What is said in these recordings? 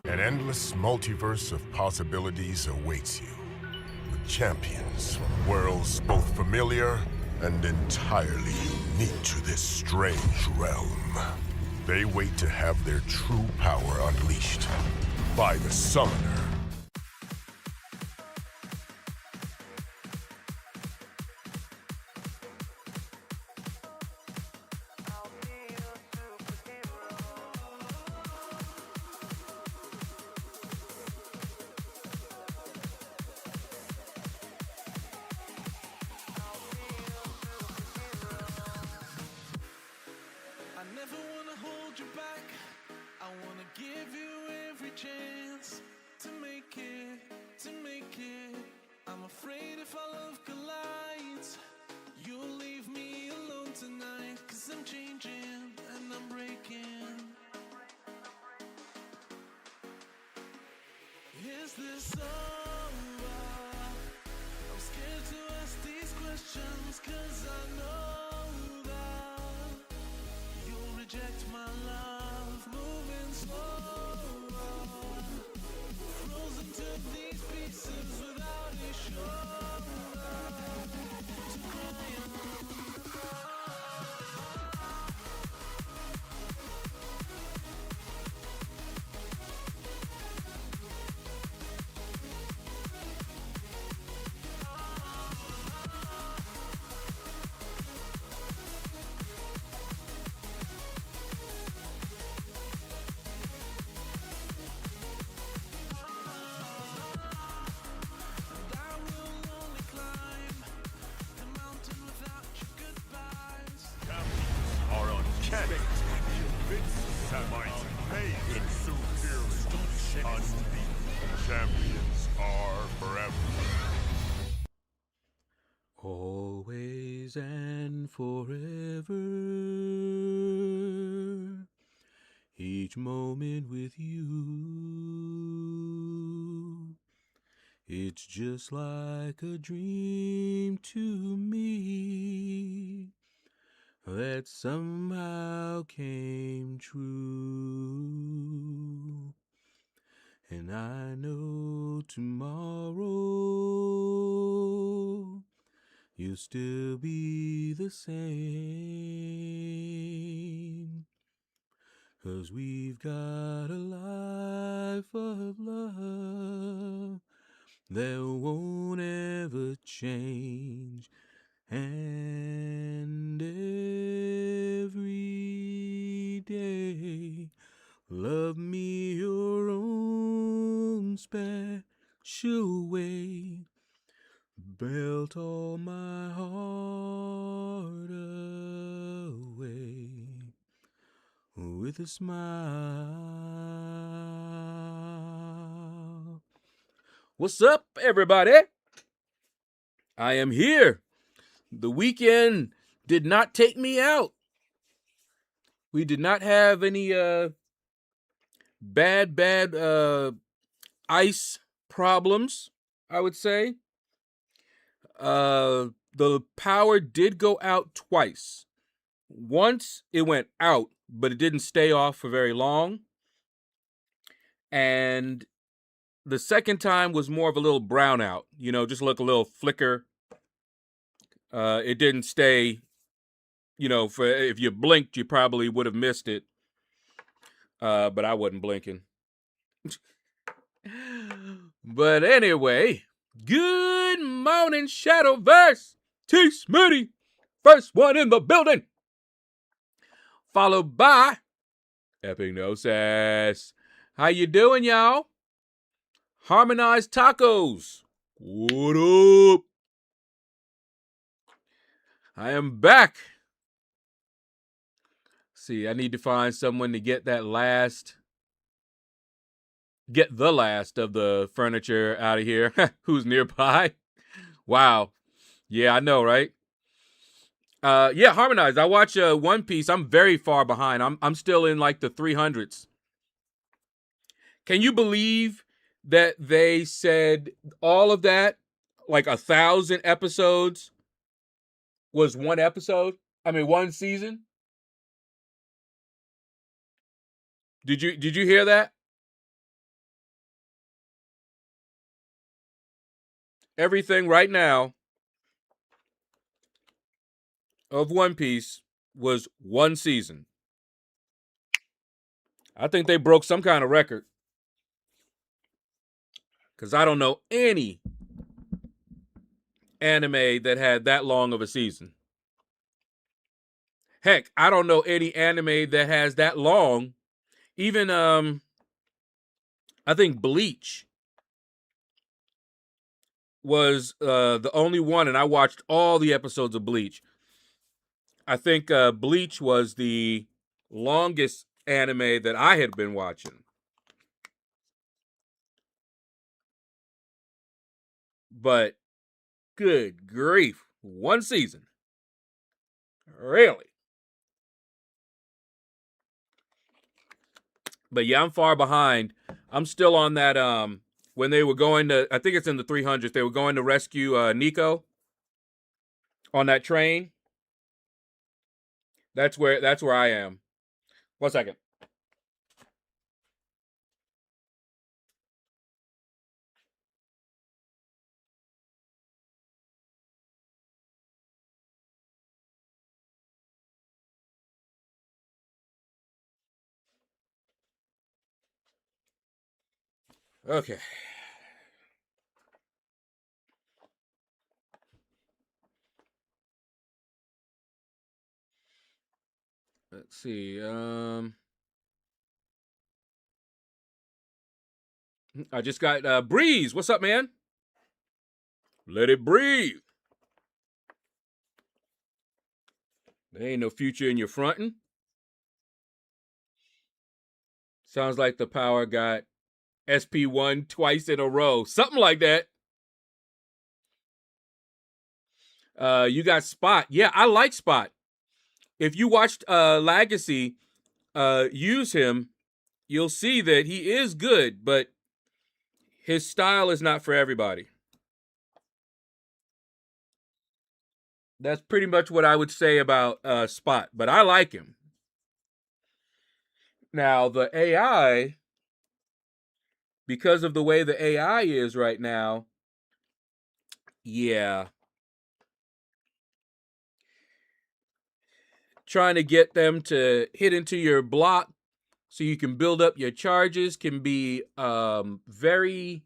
An endless multiverse of possibilities awaits you, with champions from worlds both familiar and entirely unique to this strange realm. They wait to have their true power unleashed by the Summoner. Is this over? I'm scared to ask these questions, 'cause I know that you'll reject my love. Moving slower, frozen to these pieces without a shoulder to cry on. Champions are forever. Always and forever. Each moment with you. It's just like a dream to me that somehow came true. And I know tomorrow you'll still be the same. 'Cause we've got a life of love that won't ever change. And every day, love me your own special way. Melt all my heart away with a smile. What's up, everybody? I am here. The weekend did not take me out. We did not have any bad ice problems, I would say. The power did go out twice. Once it went out, but it didn't stay off for very long. And the second time was more of a little brownout, just like a little flicker. It didn't stay, for if you blinked, you probably would have missed it. But I wasn't blinking. But anyway, good morning, Shadowverse. T. Smitty, first one in the building. Followed by Epic No Sass. How you doing, y'all? Harmonized Tacos. What up? I am back. See, I need to find someone to get the last of the furniture out of here who's nearby. Wow. Yeah, I know, right? Yeah, Harmonized. I watch One Piece. I'm very far behind. I'm still in like the 300s. Can you believe that they said all of that, like 1,000 episodes, was one episode? I mean, one season? Did you hear that? everything right now of One Piece was one season. I think they broke some kind of record. Because I don't know any anime that had that long of a season. Heck, I don't know any anime that has that long. Even, I think Bleach was the only one, and I watched all the episodes of Bleach. I think Bleach was the longest anime that I had been watching. But good grief, one season. Really? But yeah, I'm far behind. I'm still on that when they were going to, I think it's in the 300s, they were going to rescue Nico on that train. That's where I am. 1 second. Okay. Let's see. I just got Breeze. What's up, man? Let it breathe. There ain't no future in your fronting. Sounds like the power got SP1 twice in a row. Something like that. You got Spot. Yeah, I like Spot. If you watched Legacy use him, you'll see that he is good, but his style is not for everybody. That's pretty much what I would say about Spot, but I like him. Now, the AI, because of the way the AI is right now, yeah. Trying to get them to hit into your block so you can build up your charges can be very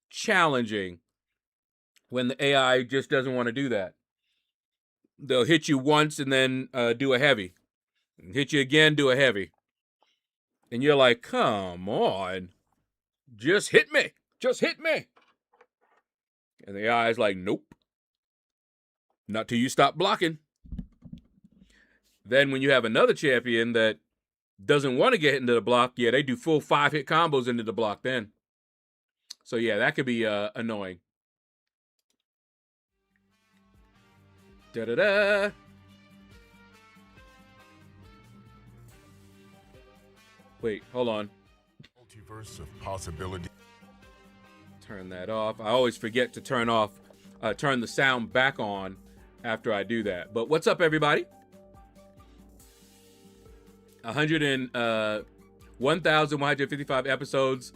challenging when the AI just doesn't want to do that. They'll hit you once and then do a heavy. And hit you again, do a heavy. And you're like, come on. Just hit me. Just hit me. And the AI is like, nope. Not till you stop blocking. Then when you have another champion that doesn't want to get into the block, yeah, they do full 5-hit combos into the block then. So yeah, that could be annoying. Da-da-da. Wait, hold on. Multiverse of possibility. Turn that off. I always forget to turn the sound back on after I do that. But what's up, everybody? 1,155 episodes,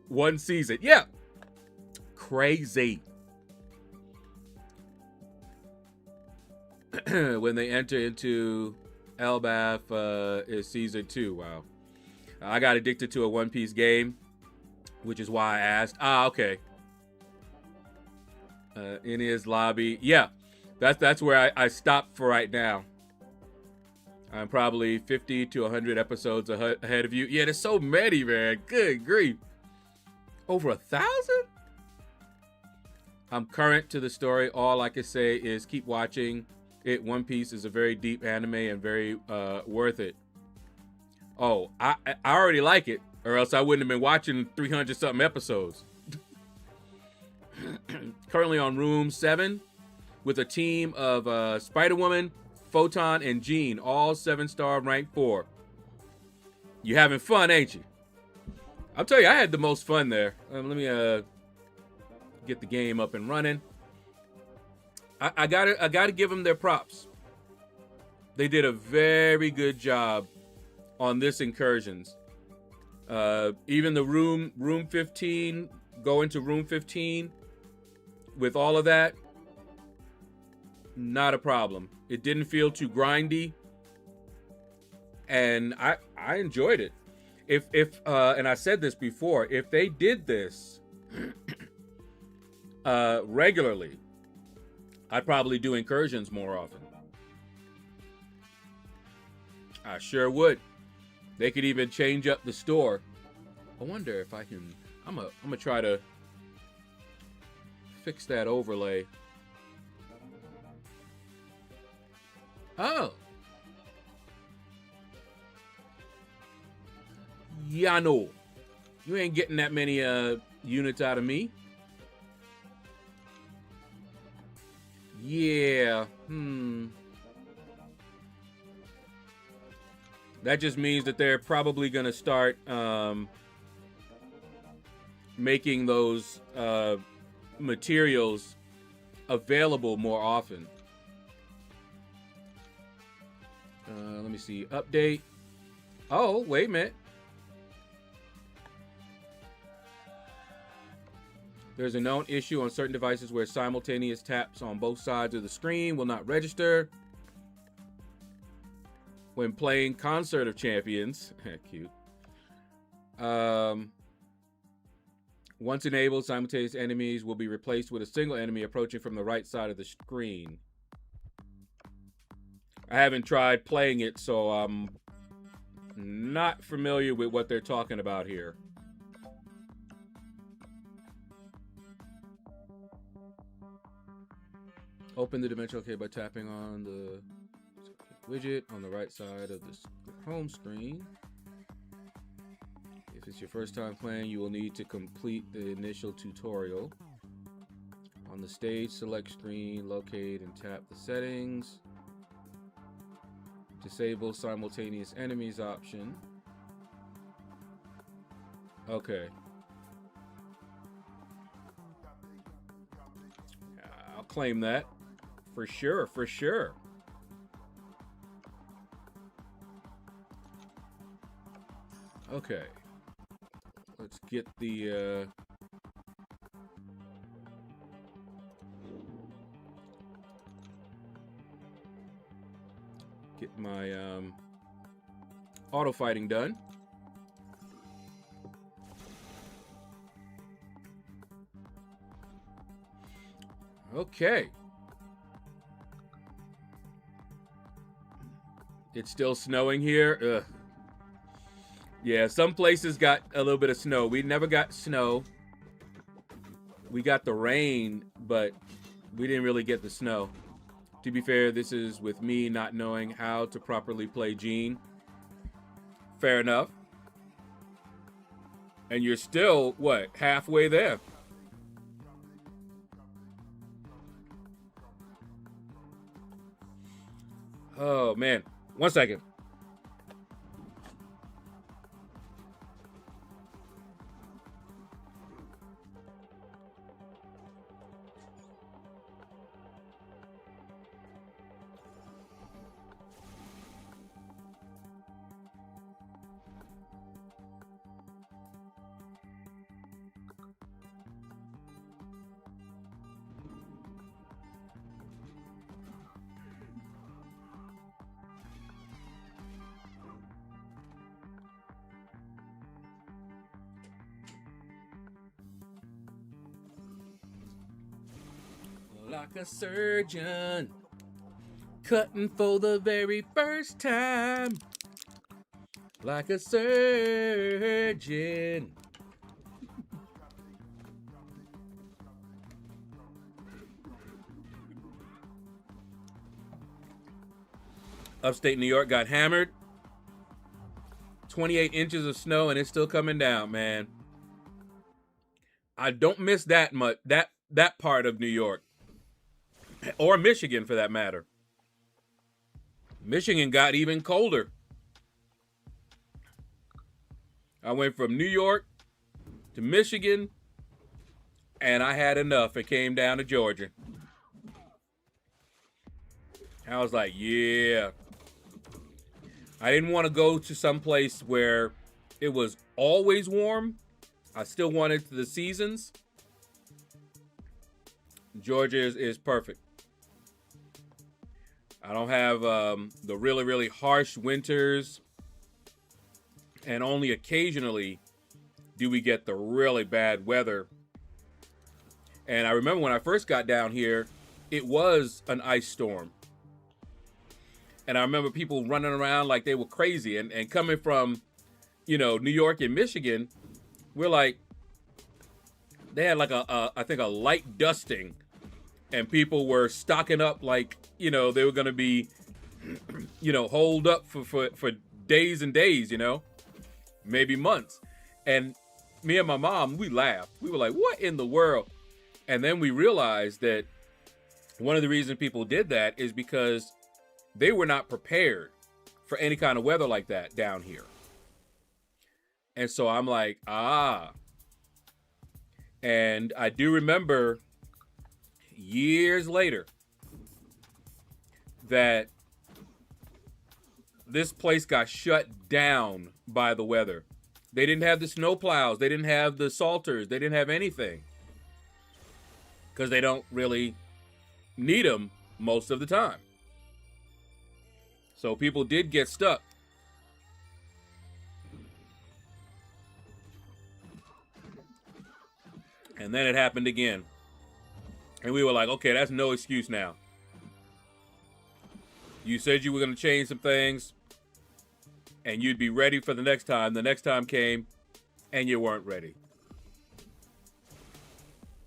one season. Yeah. Crazy. When they enter into Elbaf is season 2. Wow. I got addicted to a One Piece game, which is why I asked. Okay. In his lobby. Yeah. That's where I stopped for right now. I'm probably 50 to 100 episodes ahead of you. Yeah, there's so many, man. Good grief. Over 1,000? I'm current to the story. All I can say is keep watching it. One Piece is a very deep anime and very worth it. Oh, I already like it, or else I wouldn't have been watching 300-something episodes. Currently on room 7 with a team of Spider-Woman, Photon, and Jean, all 7-star rank 4. You having fun, ain't you? I'll tell you, I had the most fun there. Let me get the game up and running. I gotta give them their props. They did a very good job on this incursions. Even the room 15, going to room 15, with all of that, not a problem. It didn't feel too grindy, and I enjoyed it. If and I said this before, if they did this regularly, I'd probably do incursions more often. I sure would. They could even change up the store. I wonder if I can. I'm gonna try to fix that overlay. Oh. Yeah, I know. You ain't getting that many units out of me. Yeah. That just means that they're probably going to start making those materials available more often. Let me see. Update. Oh, wait a minute. There's a known issue on certain devices where simultaneous taps on both sides of the screen will not register when playing Concert of Champions. Cute. Once enabled, simultaneous enemies will be replaced with a single enemy approaching from the right side of the screen. I haven't tried playing it, so I'm not familiar with what they're talking about here. Open the dimensional key by tapping on the widget on the right side of the home screen. If it's your first time playing, you will need to complete the initial tutorial. On the stage select screen, locate and tap the settings. Disable simultaneous enemies option. Okay. I'll claim that. For sure, for sure. Okay. Let's get the get my auto fighting done. Okay. It's still snowing here. Ugh. Yeah, some places got a little bit of snow. We never got snow. We got the rain, but we didn't really get the snow. To be fair, this is with me not knowing how to properly play Gene. Fair enough. And you're still, what, halfway there? Oh, man. 1 second. Like a surgeon, cutting for the very first time. Like a surgeon. Upstate New York got hammered. 28 inches of snow and it's still coming down, man. I don't miss that much, that part of New York. Or Michigan, for that matter. Michigan got even colder. I went from New York to Michigan, and I had enough. It came down to Georgia. I was like, yeah. I didn't want to go to some place where it was always warm. I still wanted the seasons. Georgia is perfect. I don't have the really, really harsh winters. And only occasionally do we get the really bad weather. And I remember when I first got down here, it was an ice storm. And I remember people running around like they were crazy. And coming from, you know, New York and Michigan, we're like, they had like I think a light dusting. And people were stocking up like, you know, they were going to be, you know, holed up for days and days, you know, maybe months. And me and my mom, we laughed. We were like, what in the world? And then we realized that one of the reasons people did that is because they were not prepared for any kind of weather like that down here. And so I'm like, ah. And I do remember years later that this place got shut down by the weather. They didn't have the snow plows. They didn't have the salters. They didn't have anything. Because they don't really need them most of the time. So people did get stuck. And then it happened again. And we were like, okay, that's no excuse now. You said you were going to change some things. And you'd be ready for the next time. The next time came. And you weren't ready.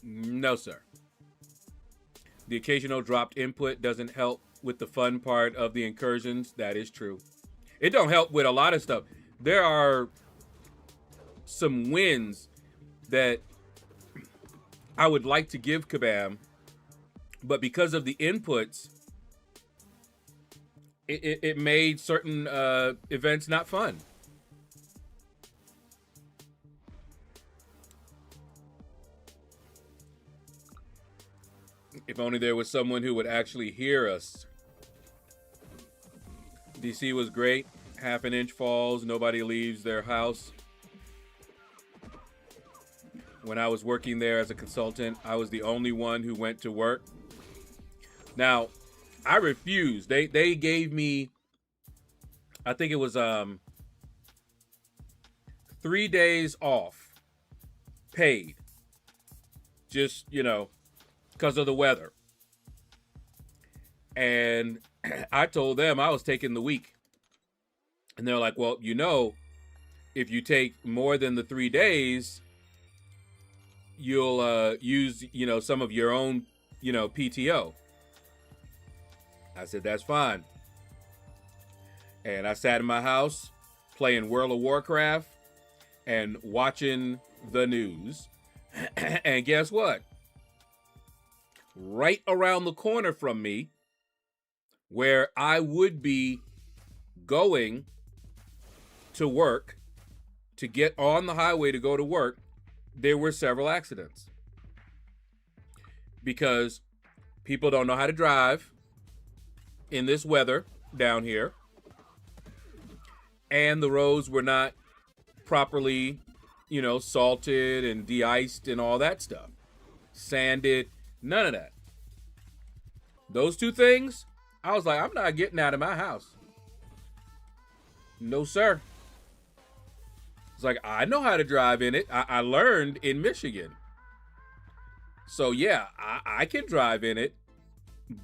No, sir. The occasional dropped input doesn't help with the fun part of the incursions. That is true. It don't help with a lot of stuff. There are some wins that I would like to give Kabam, but because of the inputs, it made certain events not fun. If only there was someone who would actually hear us. DC was great. Half an inch falls. Nobody leaves their house. When I was working there as a consultant, I was the only one who went to work. Now, I refused. They gave me, I think it was 3 days off, paid. Just, you know, because of the weather. And I told them I was taking the week. And they're like, well, you know, if you take more than the 3 days, you'll use, you know, some of your own, you know, PTO. I said, that's fine. And I sat in my house playing World of Warcraft and watching the news. And guess what? Right around the corner from me, where I would be going to work, to get on the highway to go to work, there were several accidents. Because people don't know how to drive in this weather down here. And the roads were not properly, you know, salted and de-iced and all that stuff. Sanded, none of that. Those two things, I was like, I'm not getting out of my house. No, sir. It's like, I know how to drive in it. I learned in Michigan. So, yeah, I can drive in it.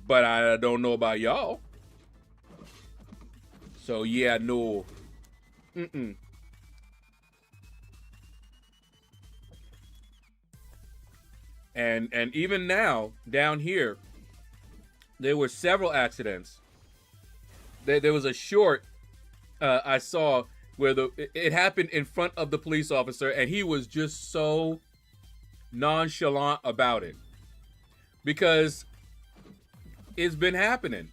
But I don't know about y'all. So, yeah, no. Mm-mm. And even now, down here, there were several accidents. There was a short I saw where it happened in front of the police officer, and he was just so nonchalant about it. Because it's been happening.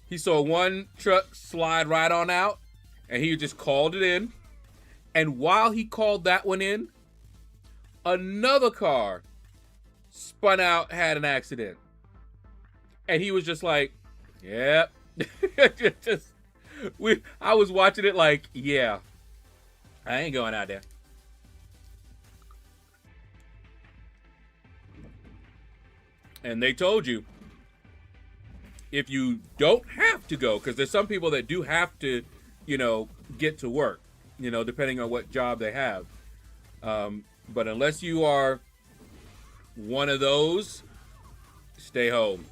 He saw one truck slide right on out, and he just called it in. And while he called that one in, another car spun out, had an accident. And he was just like, yep. I was watching it like, yeah, I ain't going out there. And they told you, if you don't have to go, because there's some people that do have to, you know, get to work, you know, depending on what job they have. But unless you are one of those, stay home.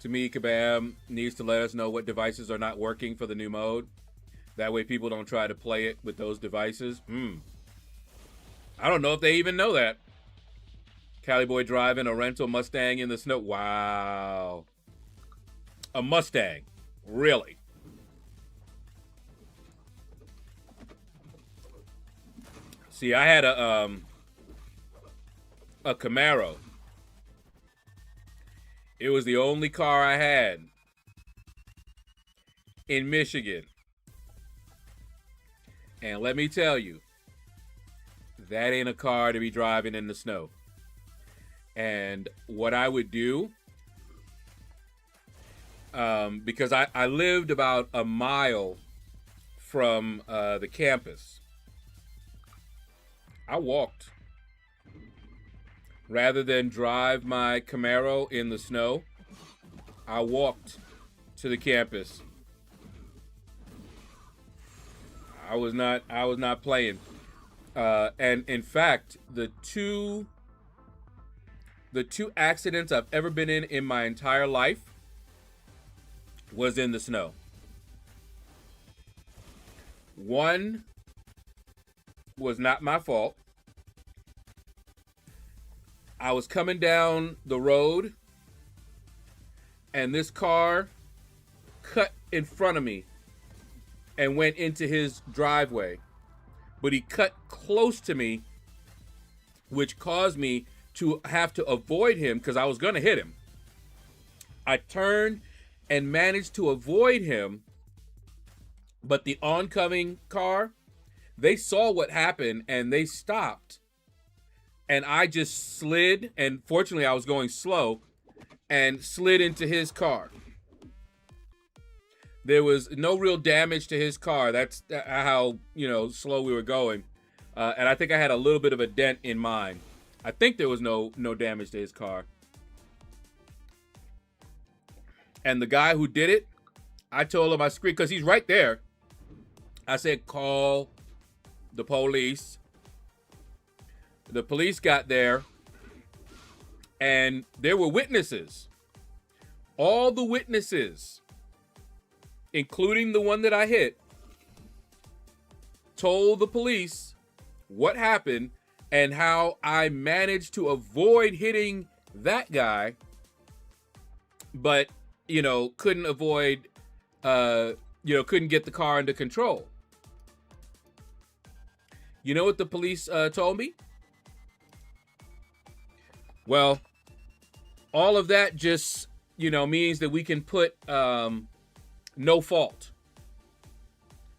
To me, Kabam needs to let us know what devices are not working for the new mode. That way people don't try to play it with those devices. I don't know if they even know that. Cali Boy driving a rental Mustang in the snow. Wow. A Mustang. Really? See, I had a Camaro. It was the only car I had in Michigan. And let me tell you, that ain't a car to be driving in the snow. And what I would do, because I lived about a mile from the campus, I walked. Rather than drive my Camaro in the snow, I walked to the campus. I was not playing. And in fact, the two accidents I've ever been in my entire life was in the snow. One was not my fault. I was coming down the road and this car cut in front of me and went into his driveway. But he cut close to me, which caused me to have to avoid him because I was going to hit him. I turned and managed to avoid him, but the oncoming car, they saw what happened and they stopped. And I just slid, and fortunately I was going slow, and slid into his car. There was no real damage to his car. That's how, you know, slow we were going. And I think I had a little bit of a dent in mine. I think there was no damage to his car. And the guy who did it, I told him, I screamed, because he's right there. I said, call the police. The police got there, and there were witnesses. All the witnesses, including the one that I hit, told the police what happened and how I managed to avoid hitting that guy, but, you know, couldn't avoid, couldn't get the car under control. You know what the police told me? Well, all of that just, you know, means that we can put no fault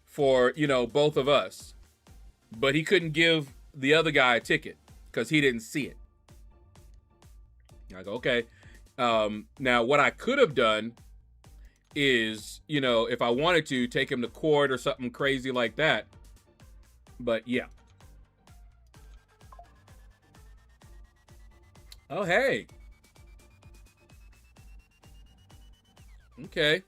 for, you know, both of us. But he couldn't give the other guy a ticket because he didn't see it. I go, okay. Now, what I could have done is, you know, if I wanted to, take him to court or something crazy like that. But yeah. Oh, hey. Okay.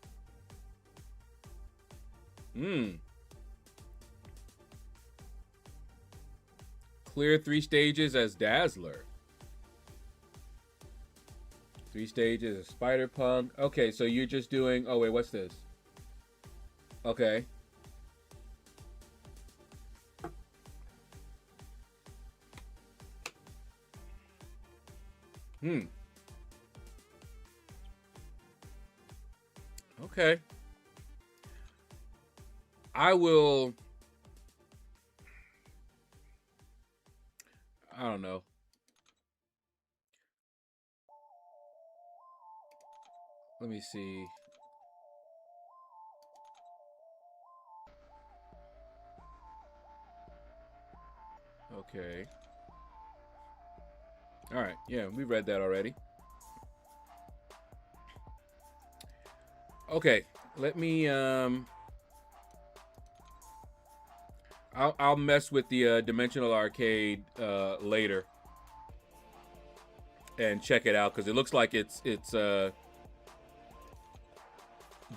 Clear 3 stages as Dazzler. 3 stages as Spider Punk. Okay, so you're just doing... Oh, wait, what's this? Okay. Okay. I will... I don't know. Let me see. Okay. All right. Yeah, we read that already. Okay. Let me I'll mess with the Dimensional Arcade later and check it out, because it looks like it's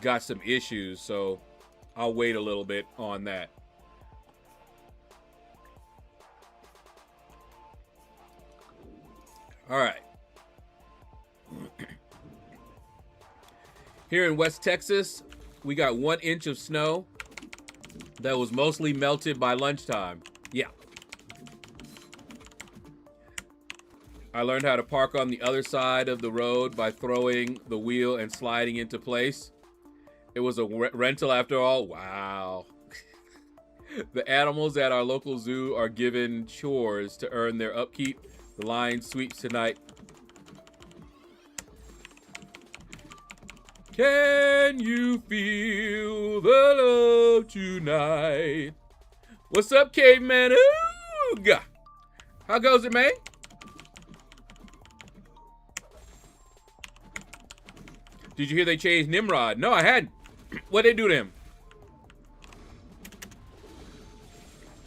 got some issues, so I'll wait a little bit on that. All right. Here in West Texas, we got 1 inch of snow that was mostly melted by lunchtime. Yeah. I learned how to park on the other side of the road by throwing the wheel and sliding into place. It was a rental after all. Wow. The animals at our local zoo are given chores to earn their upkeep. The line sweeps tonight. Can you feel the love tonight? What's up, caveman? Ooga. How goes it, man? Did you hear they changed Nimrod? No, I hadn't. What'd they do to him?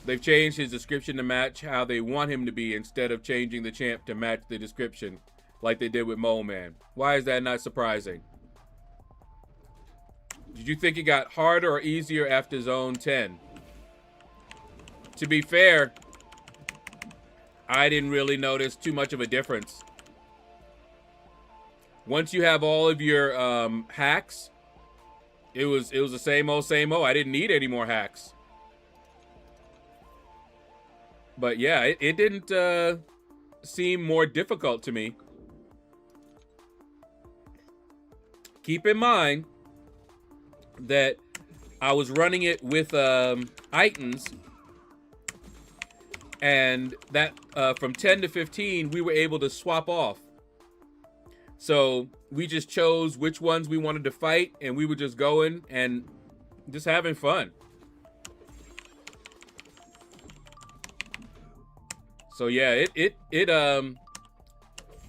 They've changed his description to match how they want him to be instead of changing the champ to match the description like they did with Mole Man. Why is that not surprising? Did you think it got harder or easier after Zone 10? To be fair, I didn't really notice too much of a difference. Once you have all of your hacks, it was the same old, same old. I didn't need any more hacks. But yeah, it didn't seem more difficult to me. Keep in mind that I was running it with Itins, and that from 10 to 15, we were able to swap off. So we just chose which ones we wanted to fight, and we were just going and just having fun. So yeah, it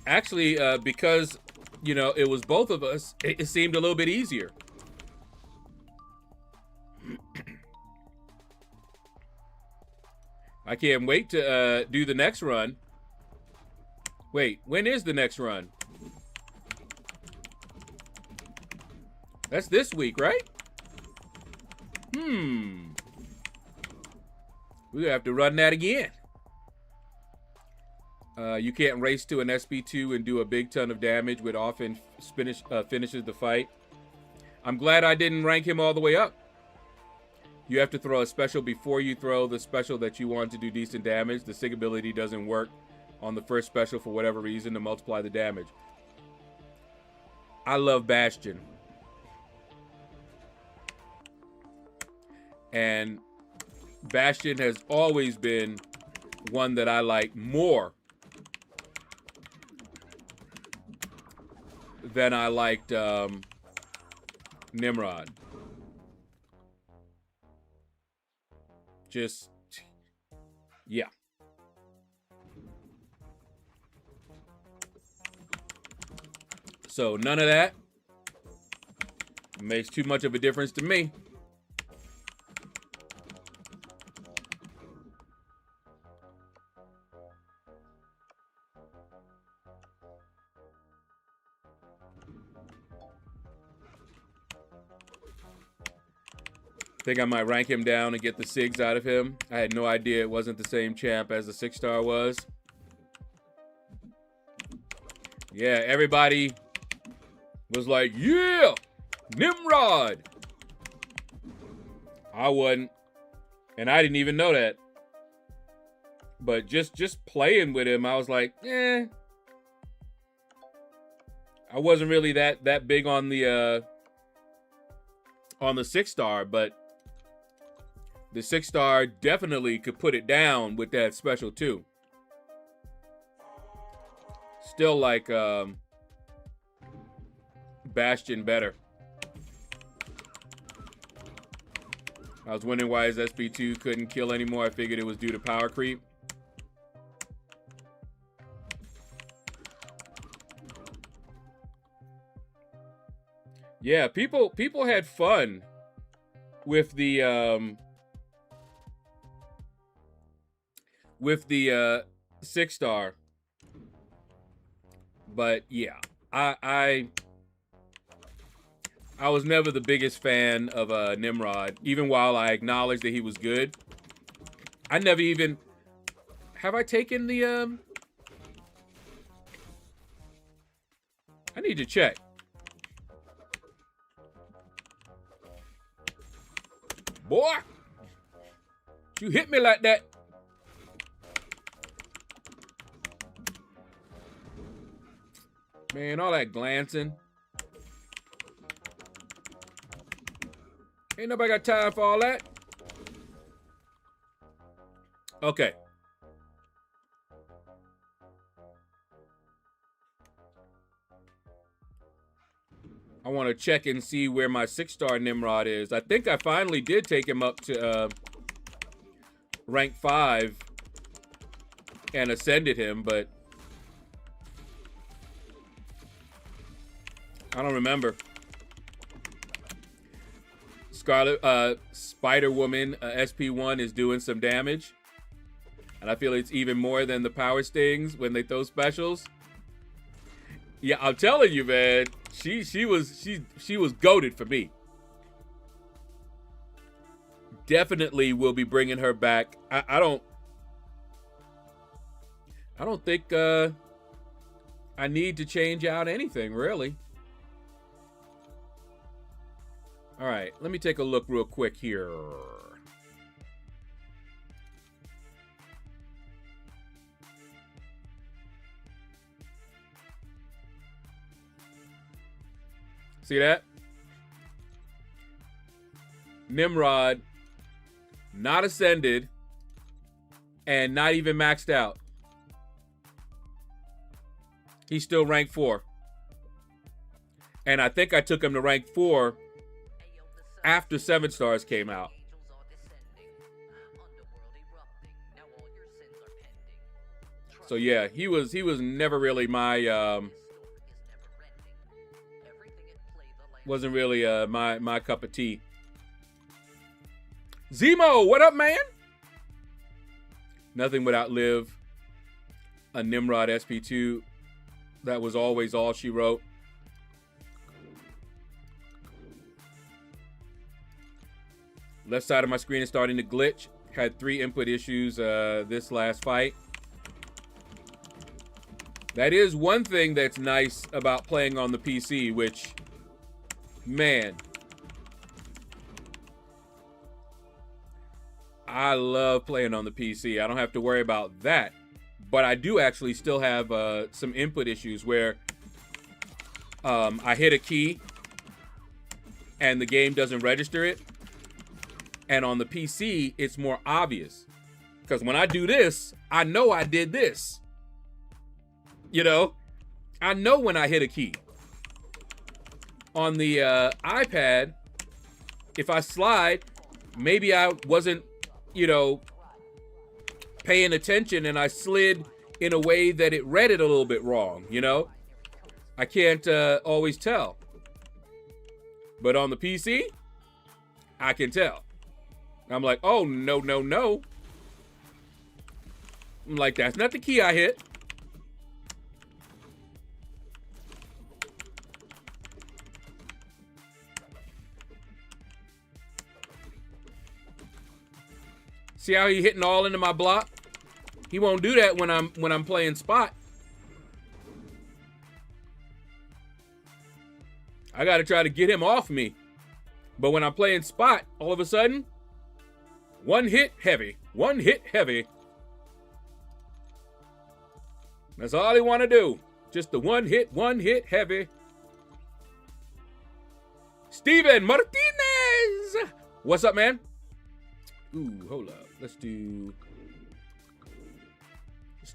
actually because you know it was both of us, it seemed a little bit easier. I can't wait to do the next run. Wait, when is the next run? That's this week, right? We're gonna have to run that again. You can't race to an SP2 and do a big ton of damage, which often finishes the fight. I'm glad I didn't rank him all the way up. You have to throw a special before you throw the special that you want to do decent damage. The SIG ability doesn't work on the first special for whatever reason to multiply the damage. I love Bastion. And Bastion has always been one that I like more than I liked Nimrod. Just, yeah. So none of that makes too much of a difference to me. Think I might rank him down and get the SIGs out of him. I had no idea it wasn't the same champ as the 6-star was. Yeah, everybody was like, yeah, Nimrod. I wasn't, and I didn't even know that. But just playing with him, I was like, eh. I wasn't really that big on the 6-star, but the 6-star definitely could put it down with that special too. Still like Bastion better. I was wondering why his SP2 couldn't kill anymore. I figured it was due to power creep. Yeah, people had fun with the 6-star. But yeah, I was never the biggest fan of Nimrod, even while I acknowledged that he was good. I never even... Have I taken the... I need to check. Boy! You hit me like that. Man, all that glancing. Ain't nobody got time for all that. Okay. I want to check and see where my 6-star Nimrod is. I think I finally did take him up to rank 5 and ascended him, but I don't remember. Scarlet, Spider-Woman SP1 is doing some damage. And I feel it's even more than the power stings when they throw specials. Yeah, I'm telling you, man. She was goated for me. Definitely will be bringing her back. I don't think I need to change out anything, really. All right, let me take a look real quick here. See that? Nimrod, not ascended, and not even maxed out. He's still rank 4. And I think I took him to rank 4 after 7 stars came out. So yeah, he was never really my wasn't really my cup of tea. Zemo, what up, man? Nothing would outlive a Nimrod SP2. That was always all she wrote. Left side of my screen is starting to glitch. Had 3 input issues this last fight. That is one thing that's nice about playing on the PC, which, man, I love playing on the PC. I don't have to worry about that. But I do actually still have some input issues where I hit a key and the game doesn't register it. And on the PC, it's more obvious. Because when I do this, I know I did this. You know? I know when I hit a key. On the iPad, if I slide, maybe I wasn't, you know, paying attention and I slid in a way that it read it a little bit wrong, you know? I can't always tell. But on the PC, I can tell. I'm like, oh, no, no, no. I'm like, that's not the key I hit. See how he hitting all into my block? He won't do that when I'm playing spot. I gotta try to get him off me. But when I'm playing spot, all of a sudden, one hit heavy. One hit heavy. That's all they want to do. Just the one hit heavy. Steven Martinez! What's up, man? Ooh, hold up. Let's do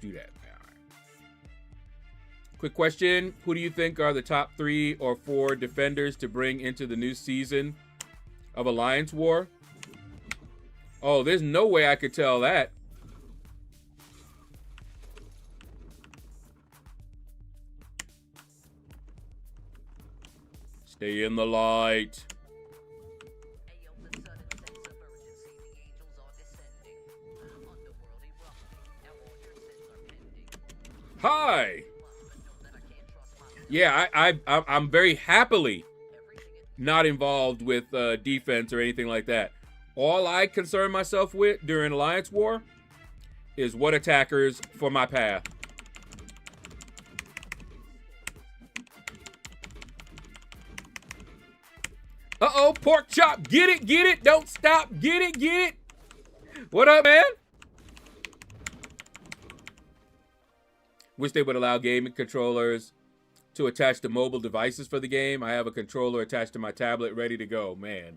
that. All right. Quick question. Who do you think are the top 3 or 4 defenders to bring into the new season of Alliance War? Oh, there's no way I could tell that. Stay in the light. Hi. Yeah, I'm very happily not involved with defense or anything like that. All I concern myself with during Alliance War is what attackers for my path. Uh-oh, pork chop. Get it. Don't stop. Get it. What up, man? Wish they would allow gaming controllers to attach to mobile devices for the game. I have a controller attached to my tablet ready to go, man.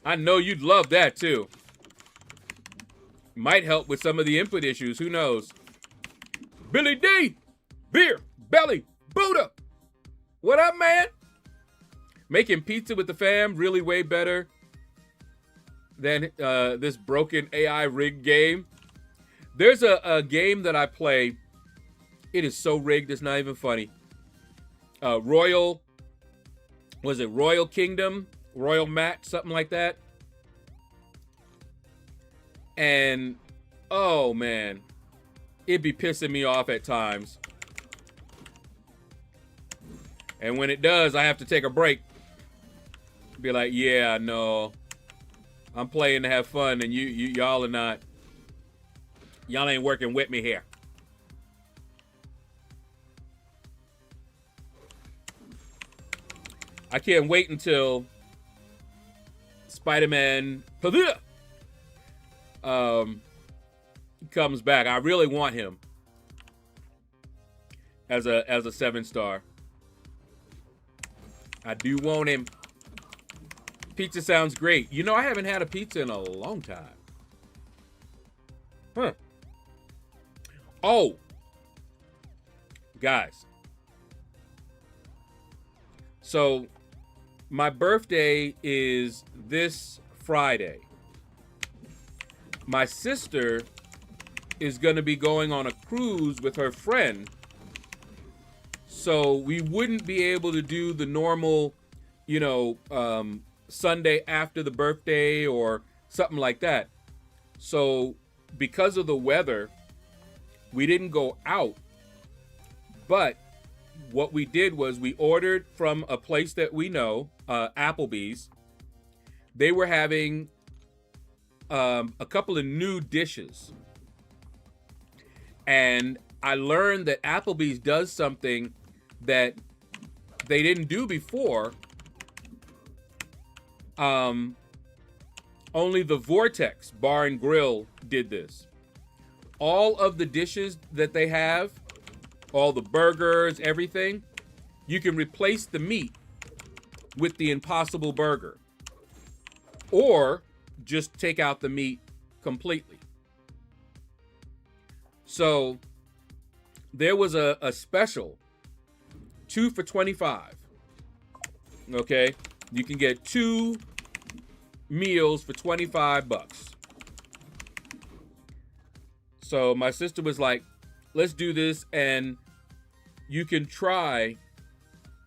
I know you'd love that too. Might help with some of the input issues, who knows? Billy D, Beer, Belly, Buddha. What up, man? Making pizza with the fam, really way better than this broken AI rigged game. There's a game that I play. It is so rigged, it's not even funny. Royal Kingdom? Royal Match, something like that. And, oh man, it'd be pissing me off at times. And when it does, I have to take a break. Be like, yeah, no, I'm playing to have fun, and y'all are not. Y'all ain't working with me here. I can't wait until Spider-Man comes back. I really want him as a 7-star. I do want him. Pizza sounds great. You know, I haven't had a pizza in a long time. Huh. Oh. Guys. So, my birthday is this Friday. My sister is going to be going on a cruise with her friend. So, we wouldn't be able to do the normal, you know, Sunday after the birthday or something like that. So because of the weather, we didn't go out. But what we did was we ordered from a place that we know, Applebee's. They were having a couple of new dishes. And I learned that Applebee's does something that they didn't do before. Only the Vortex Bar and Grill did this. All of the dishes that they have, all the burgers, everything, you can replace the meat with the Impossible Burger. Or just take out the meat completely. So there was a special, 2 for $25. Okay? You can get 2 meals for $25. So my sister was like, let's do this, and you can try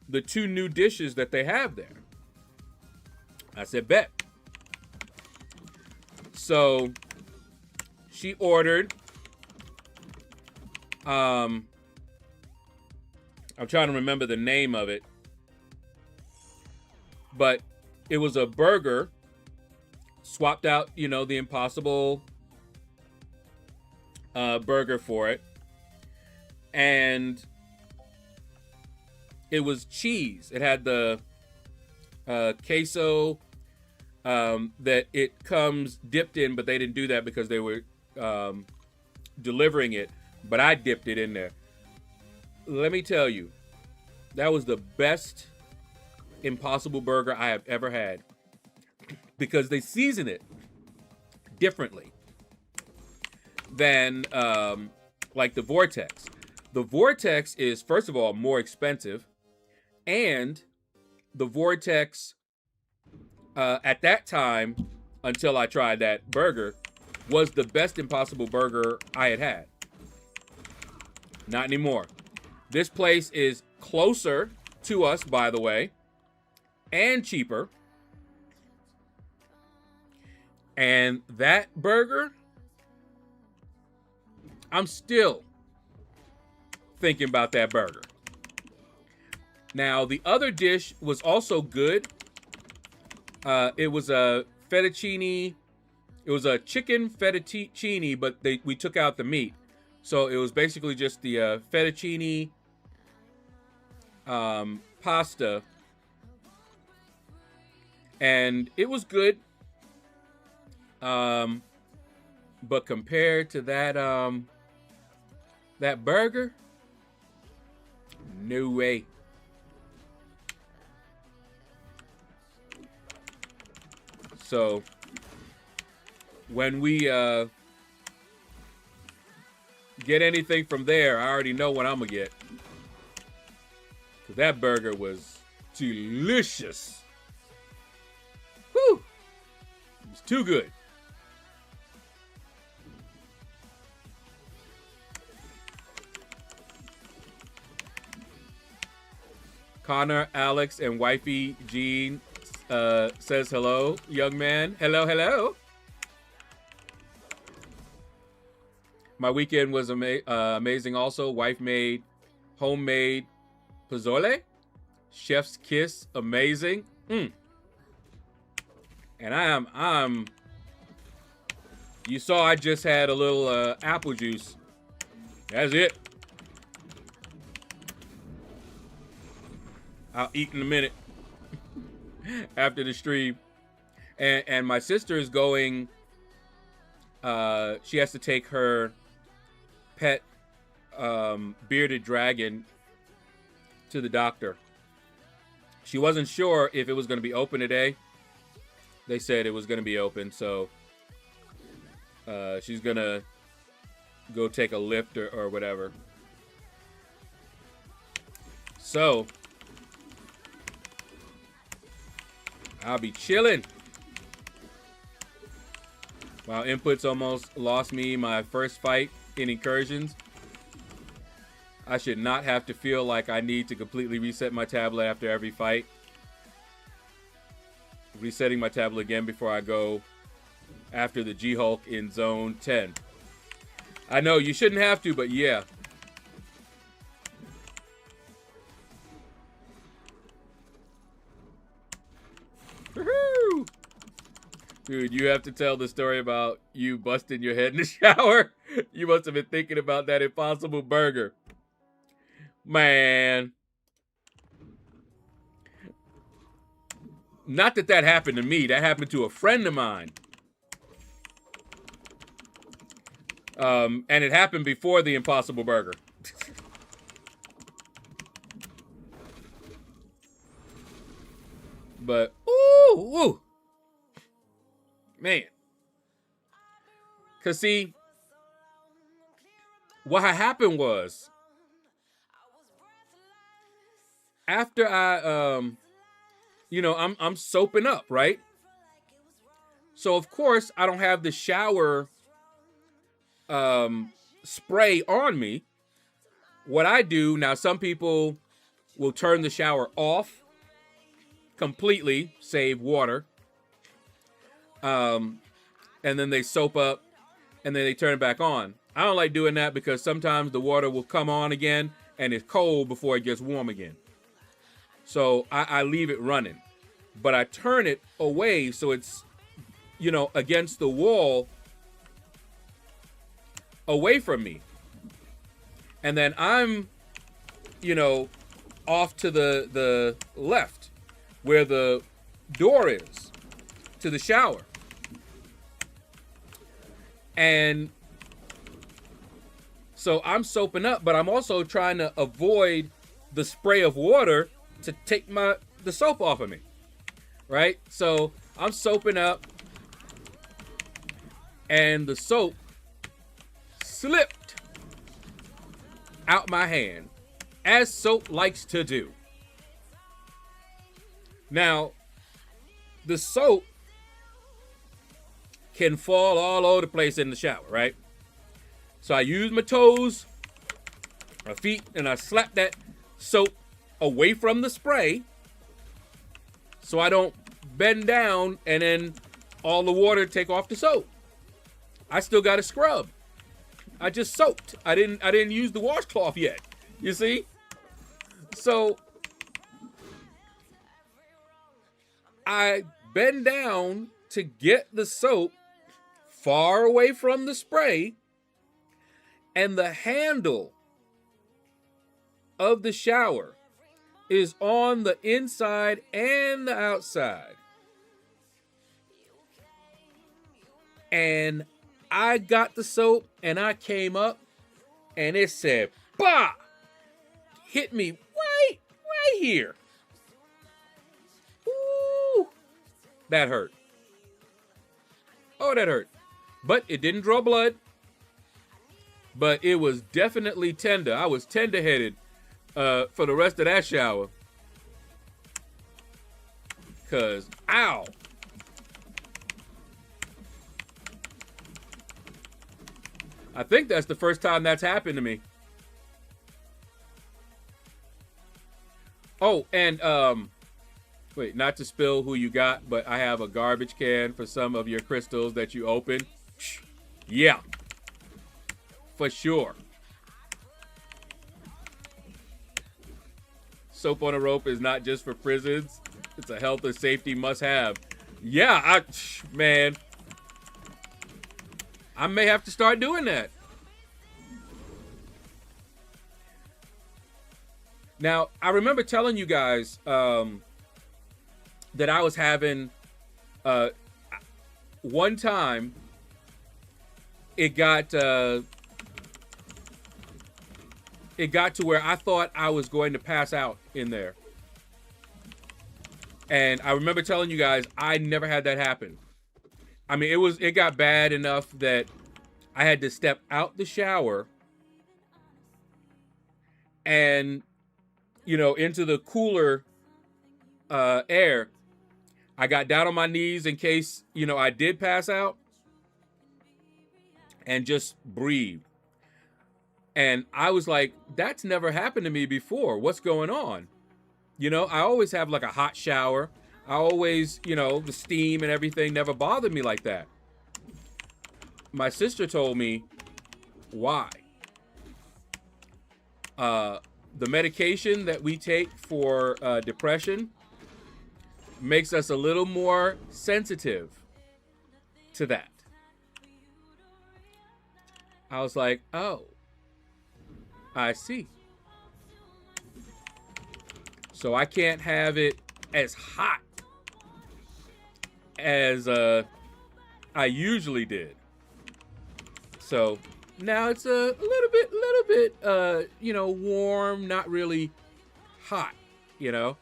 the 2 new dishes that they have there. I said, bet. So she ordered, I'm trying to remember the name of it, but it was a burger, swapped out, you know, the Impossible burger for it. And it was cheese. It had the queso that it comes dipped in, but they didn't do that because they were delivering it. But I dipped it in there. Let me tell you, that was the best Impossible Burger I have ever had, because they season it differently than like the Vortex. The Vortex is, first of all, more expensive, and the Vortex at that time, until I tried that burger, was the best Impossible Burger I had had. Not anymore. This place is closer to us, by the way, and cheaper. And that burger, I'm still thinking about that burger. Now, the other dish was also good. It was a fettuccine. It was a chicken fettuccine, but we took out the meat. So it was basically just the fettuccine pasta. And it was good. But compared to that that burger, no way. So when we get anything from there, I already know what I'm gonna get. 'Cause that burger was delicious. Whew! It was too good. Connor, Alex, and wifey Jean says hello, young man. Hello, hello. My weekend was amazing also. Wife made homemade pozole. Chef's kiss, amazing. And I'm you saw I just had a little apple juice. That's it. I'll eat in a minute after the stream. And my sister is going, she has to take her pet bearded dragon to the doctor. She wasn't sure if it was going to be open today. They said it was going to be open, so she's going to go take a lift or whatever. So I'll be chilling. Wow, inputs almost lost me my first fight in incursions. I should not have to feel like I need to completely reset my tablet after every fight. Resetting my tablet again before I go after the G-Hulk in zone 10. I know you shouldn't have to, but yeah. Woohoo! Dude, you have to tell the story about you busting your head in the shower. You must have been thinking about that impossible burger. Man. Not that that happened to me. That happened to a friend of mine. And it happened before the impossible burger. But, ooh. Man. Because, see, what had happened was, after I, I'm soaping up, right? So, of course, I don't have the shower spray on me. What I do, now some people will turn the shower off completely, save water. And then they soap up and then they turn it back on. I don't like doing that because sometimes the water will come on again and it's cold before it gets warm again. So I leave it running, but I turn it away so it's, against the wall away from me. And then I'm, off to the left where the door is to the shower. And so I'm soaping up, but I'm also trying to avoid the spray of water to take the soap off of me, right? So I'm soaping up and the soap slipped out my hand, as soap likes to do. Now, the soap can fall all over the place in the shower, right? So I use my toes, my feet, and I slap that soap away from the spray so I don't bend down and then all the water take off the soap. I still got to scrub. I just soaked. I didn't use the washcloth yet. You see? So I bend down to get the soap far away from the spray, and the handle of the shower is on the inside and the outside. And I got the soap and I came up and it said, bah! Hit me right here. Ooh, that hurt. Oh, that hurt. But it didn't draw blood. But it was definitely tender. I was tender-headed for the rest of that shower. Because, ow. I think that's the first time that's happened to me. Oh, and, wait, not to spill who you got, but I have a garbage can for some of your crystals that you open. Yeah. For sure. Soap on a rope is not just for prisons. It's a health and safety must-have. Yeah, man. I may have to start doing that. Now, I remember telling you guys that I was having one time it got to where I thought I was going to pass out in there. And I remember telling you guys I never had that happen. I mean, it got bad enough that I had to step out the shower and, you know, into the cooler air. I got down on my knees in case, you know, I did pass out, and just breathed. And I was like, that's never happened to me before. What's going on? You know, I always have like a hot shower. I always, you know, the steam and everything never bothered me like that. My sister told me why. The medication that we take for depression makes us a little more sensitive to that. I was like, oh, I see. So I can't have it as hot as I usually did. So now it's a little bit, you know, warm, not really hot, you know.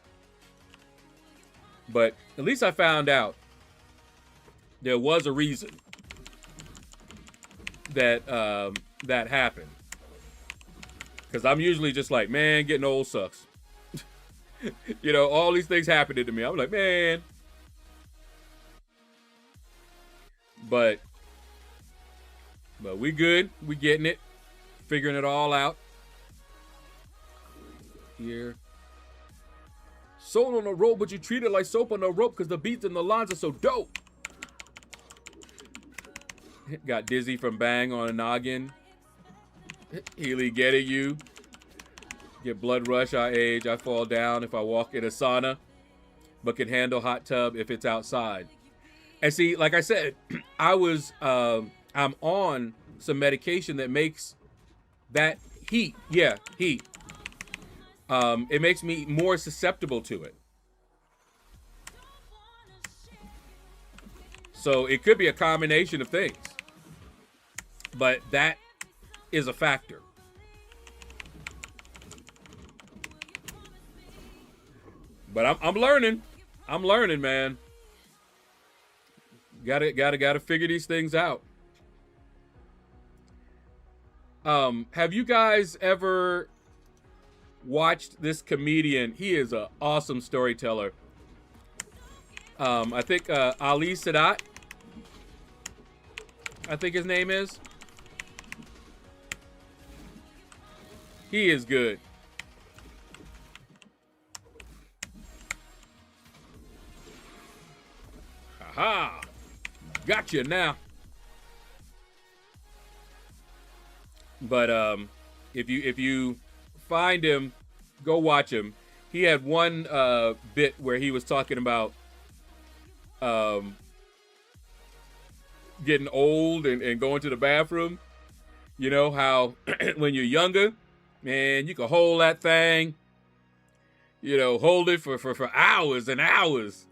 But at least I found out there was a reason that that happened. Because I'm usually just like, man, getting old sucks. You know, all these things happening to me. I'm like, man. But we good. We getting it. Figuring it all out. Here. Soap on a rope, but you treat it like soap on a rope because the beats and the lines are so dope. Got dizzy from bang on a noggin. Healy getting you. Get blood rush, I age, I fall down if I walk in a sauna, but can handle hot tub if it's outside. And see, like I said, I'm on some medication that makes that heat. Yeah, heat. It makes me more susceptible to it. So it could be a combination of things. But that is a factor. But I'm learning. I'm learning, man. Gotta figure these things out. Have you guys ever watched this comedian? He is an awesome storyteller. I think Ali Sadat, I think his name is. He is good. Aha! Gotcha now. But if you find him, go watch him. He had one bit where he was talking about getting old and going to the bathroom. You know how when you're younger, man, you can hold that thing, you know, hold it for hours and hours.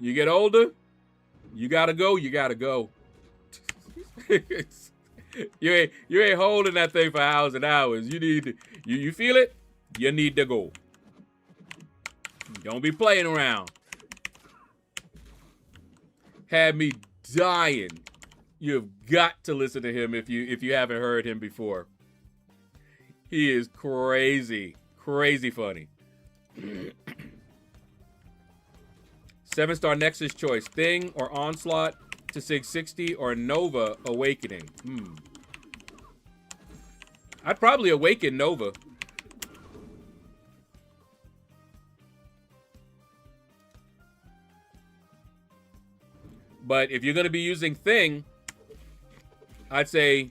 You get older, you gotta go. You ain't holding that thing for hours and hours. You need to, you feel it? You need to go. Don't be playing around. Had me dying. You've got to listen to him if you haven't heard him before. He is crazy, crazy funny. 7-star Nexus choice: Thing or Onslaught to 660 or Nova Awakening. I'd probably awaken Nova. But if you're going to be using Thing, I'd say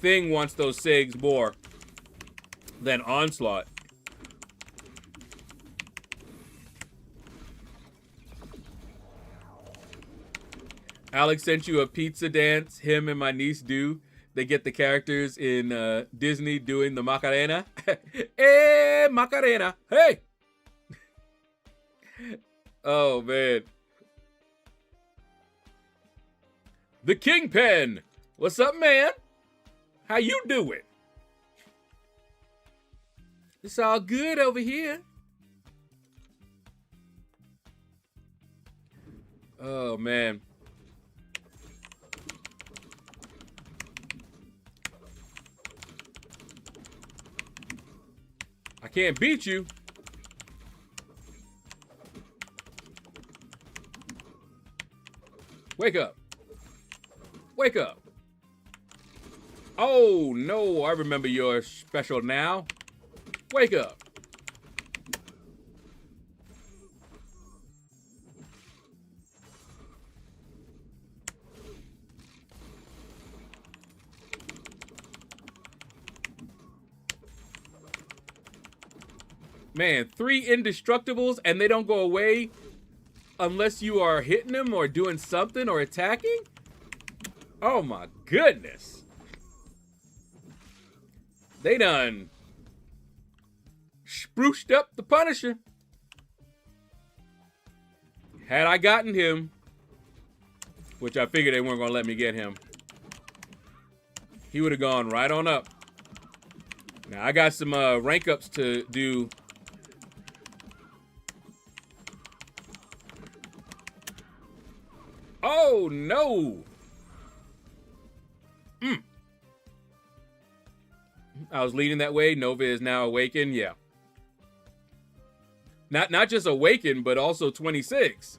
Thing wants those SIGs more than Onslaught. Alex sent you a pizza dance him and my niece do. They get the characters in Disney doing the Macarena. Hey, Macarena. Hey. Oh, man. The Kingpin. What's up, man? How you doing? It's all good over here. Oh, man. I can't beat you. Wake up. Wake up. Oh, no. I remember your special now. Wake up. Man, 3 indestructibles and they don't go away unless you are hitting them or doing something or attacking? Oh my goodness. They done spruced up the Punisher. Had I gotten him, which I figured they weren't going to let me get him, he would have gone right on up. Now, I got some rank ups to do. Oh, no. I was leading that way. Nova is now awakened. Yeah. Not just awakened, but also 26.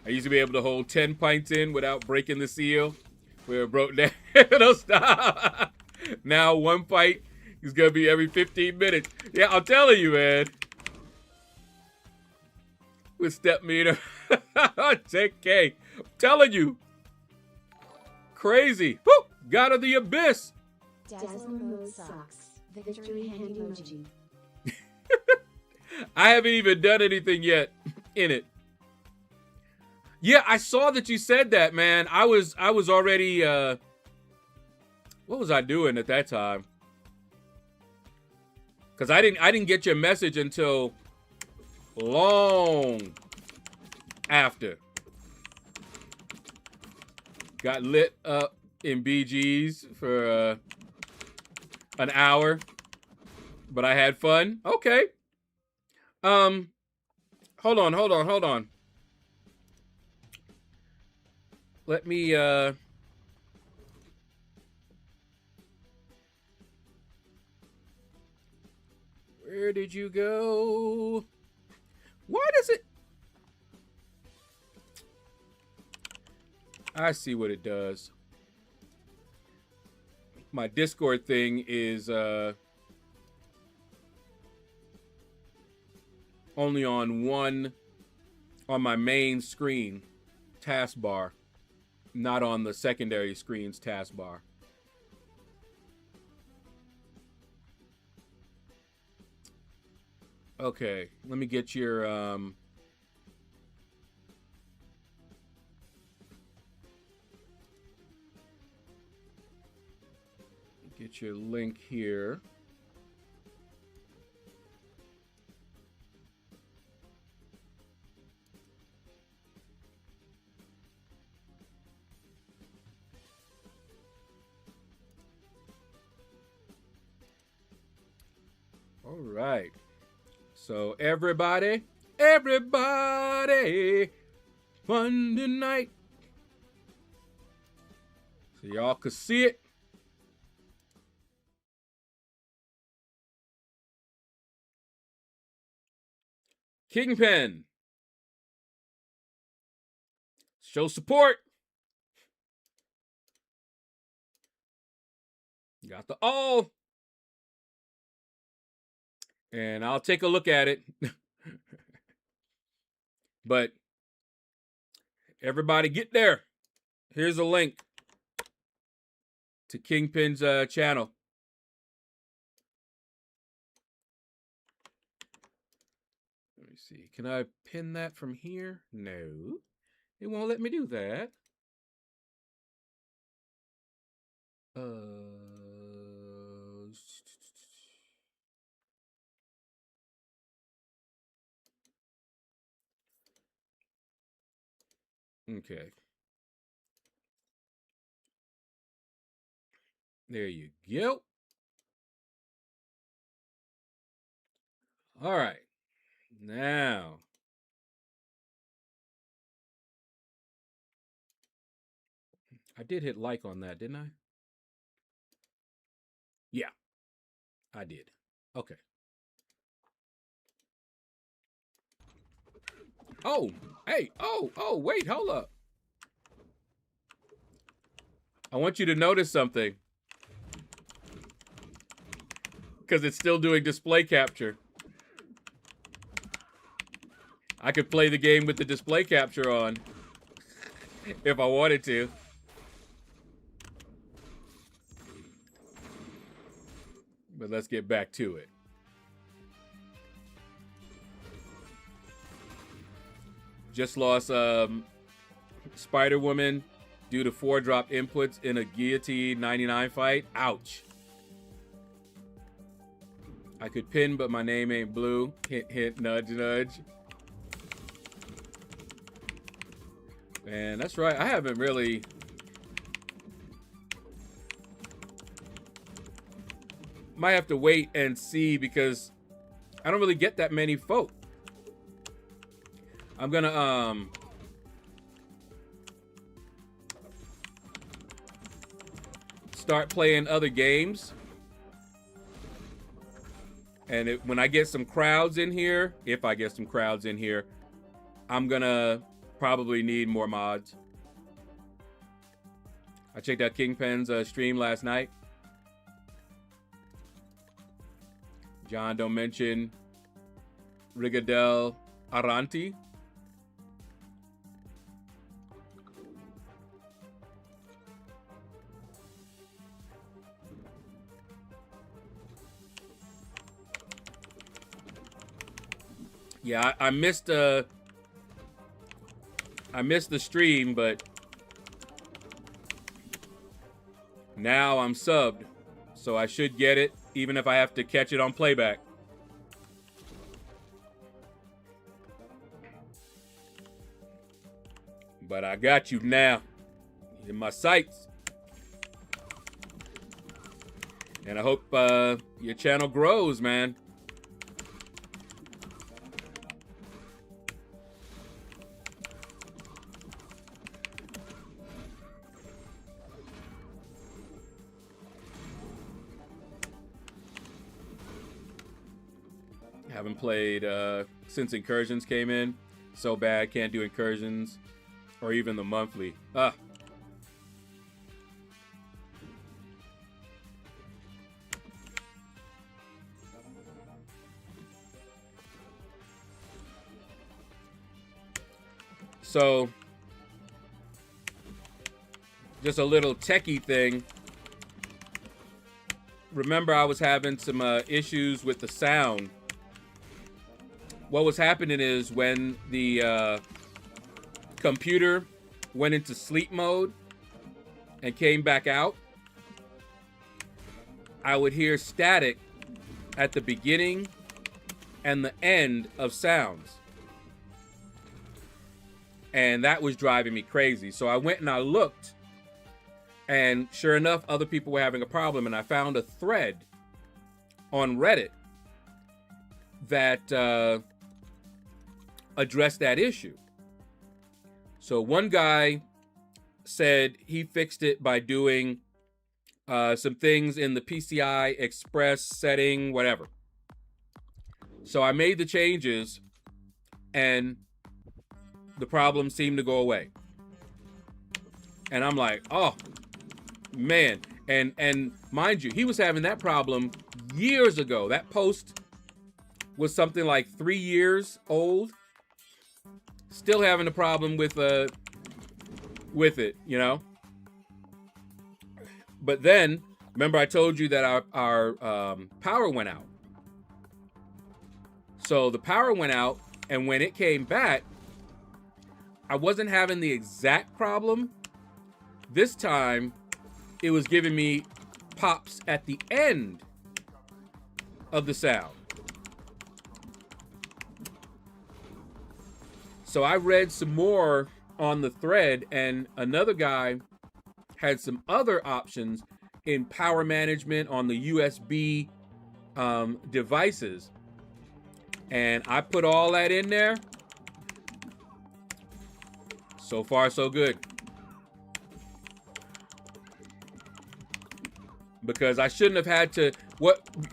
I used to be able to hold 10 pints in without breaking the seal. We were broke down. Don't stop. Now 1 pint is going to be every 15 minutes. Yeah, I'm telling you, man. With step meter. 10K. I'm telling you. Crazy. Woo! God of the Abyss. Dazzler mode sucks. Victory hand emoji. I haven't even done anything yet in it. Yeah, I saw that you said that, man. I was already what was I doing at that time? Cuz I didn't get your message until long after. Got lit up in BG's for an hour, but I had fun. Okay. Hold on. Let me where did you go? Why does it? I see what it does. My Discord thing is only on my main screen taskbar. not on the secondary screen's taskbar. Okay, let me get your link here. All right. So everybody, fun tonight. So y'all could see it. Kingpin. Show support. Got the all. And I'll take a look at it. But everybody get there. Here's a link to Kingpin's channel. Let me see. Can I pin that from here? No. It won't let me do that. Okay. There you go. All right. Now. I did hit like on that, didn't I? Yeah. I did. Okay. Oh, hey, oh, wait, hold up. I want you to notice something. Because it's still doing display capture. I could play the game with the display capture on. If I wanted to. But let's get back to it. Just lost Spider-Woman due to 4-drop inputs in a Guillotine 99 fight. Ouch. I could pin, but my name ain't blue. Hint, hint, nudge, nudge. Man, that's right. I haven't really... Might have to wait and see because I don't really get that many folk. I'm gonna start playing other games, and when I get some crowds in here, if I get some crowds in here, I'm gonna probably need more mods. I checked out Kingpin's stream last night. John, don't mention Rigadel Aranti. Yeah, I missed the stream, but now I'm subbed, so I should get it, even if I have to catch it on playback. But I got you now in my sights. And I hope your channel grows, man. Haven't played since Incursions came in. So bad, can't do Incursions or even the monthly. So just a little techie thing. Remember, I was having some issues with the sound. What was happening is when the computer went into sleep mode and came back out, I would hear static at the beginning and the end of sounds. And that was driving me crazy. So I went and I looked, and sure enough, other people were having a problem. And I found a thread on Reddit that addressed that issue. So one guy said he fixed it by doing some things in the PCI Express setting, whatever. So I made the changes, and the problem seemed to go away. And I'm like, oh, man. And mind you, he was having that problem years ago. That post was something like 3 years old. Still having a problem with it, you know? But then, remember I told you that our power went out. So the power went out, and when it came back, I wasn't having the exact problem. This time, it was giving me pops at the end of the sound. So I read some more on the thread, and another guy had some other options in power management on the USB devices. And I put all that in there. So far, so good. Because I shouldn't have had to,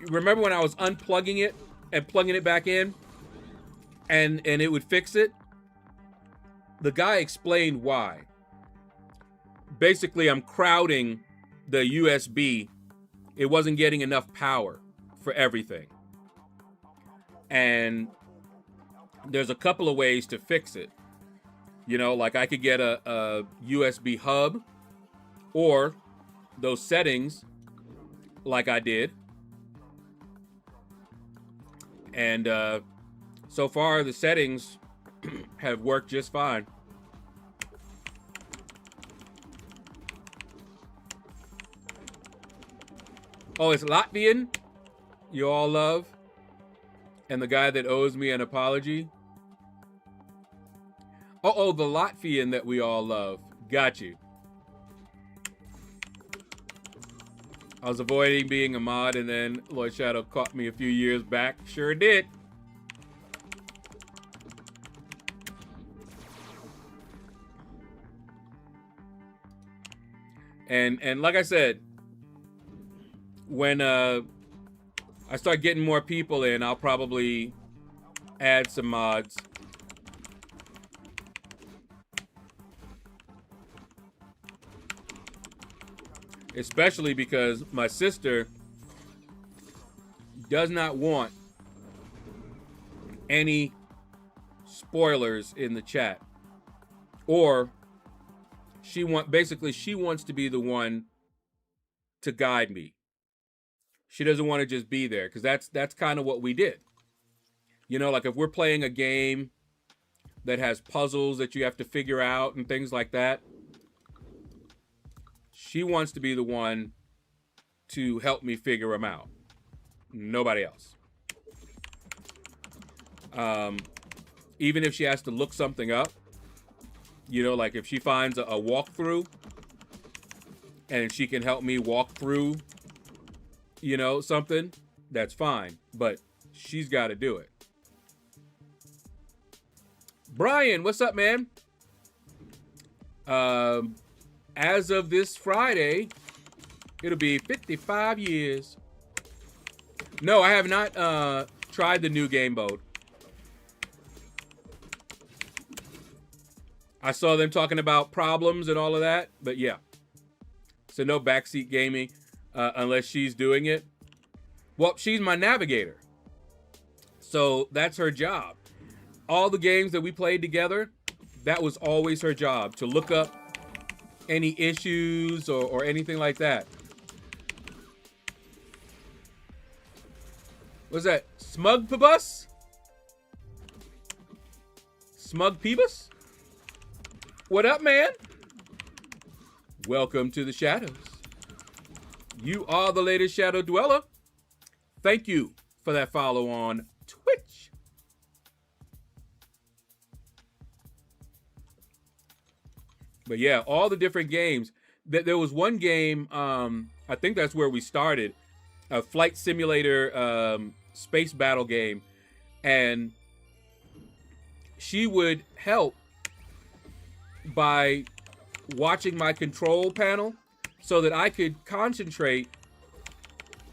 remember when I was unplugging it and plugging it back in and it would fix it? The guy explained why. Basically, I'm crowding the USB. It wasn't getting enough power for everything. And there's a couple of ways to fix it. You know, like I could get a USB hub, or those settings like I did. And so far the settings have worked just fine. Oh, it's Latvian, you all love, and the guy that owes me an apology. Oh, the Latvian that we all love. Got you. I was avoiding being a mod, and then LordShaedow caught me a few years back. Sure did. And like I said, when I start getting more people in, I'll probably add some mods. Especially because my sister does not want any spoilers in the chat. Or she wants to be the one to guide me. She doesn't want to just be there, because that's kind of what we did. You know, like if we're playing a game that has puzzles that you have to figure out and things like that, she wants to be the one to help me figure them out. Nobody else. Even if she has to look something up, you know, like if she finds a walkthrough and she can help me walk through, you know, something, that's fine. But she's got to do it. Brian, what's up, man? As of this Friday, it'll be 55 years. No, I have not tried the new game mode. I saw them talking about problems and all of that, but yeah. So no backseat gaming unless she's doing it. Well, she's my navigator. So that's her job. All the games that we played together, that was always her job, to look up any issues or anything like that. What's that? Smug Pibus? Smug Peebus? What up, man? Welcome to the Shadows. You are the latest Shadow Dweller. Thank you for that follow on Twitch. But yeah, all the different games. There was one game, I think that's where we started, a flight simulator space battle game. And she would help by watching my control panel so that I could concentrate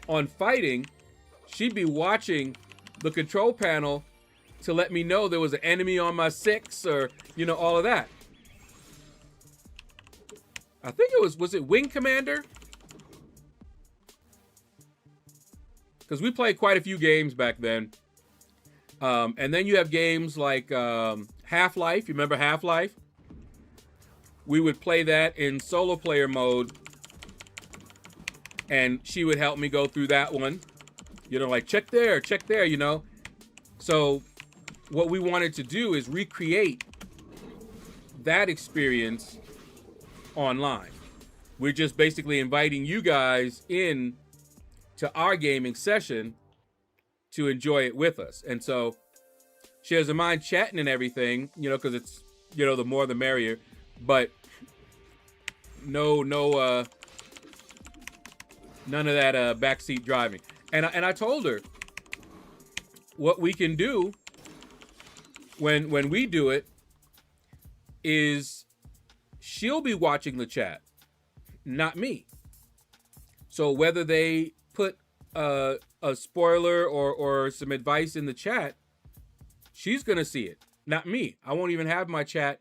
on fighting. She'd be watching the control panel to let me know there was an enemy on my 6 or, you know, all of that. I think it was it Wing Commander? Because we played quite a few games back then. And then you have games like Half-Life. You remember Half-Life? We would play that in solo player mode. And she would help me go through that one. You know, like, check there, you know. So what we wanted to do is recreate that experience online. We're just basically inviting you guys in to our gaming session to enjoy it with us. And so she doesn't mind chatting and everything, you know, because it's, you know, the more the merrier. But no, none of that backseat driving. And I told her what we can do when we do it is she'll be watching the chat, not me. So whether they put a spoiler or some advice in the chat, she's gonna see it, not me. I won't even have my chat,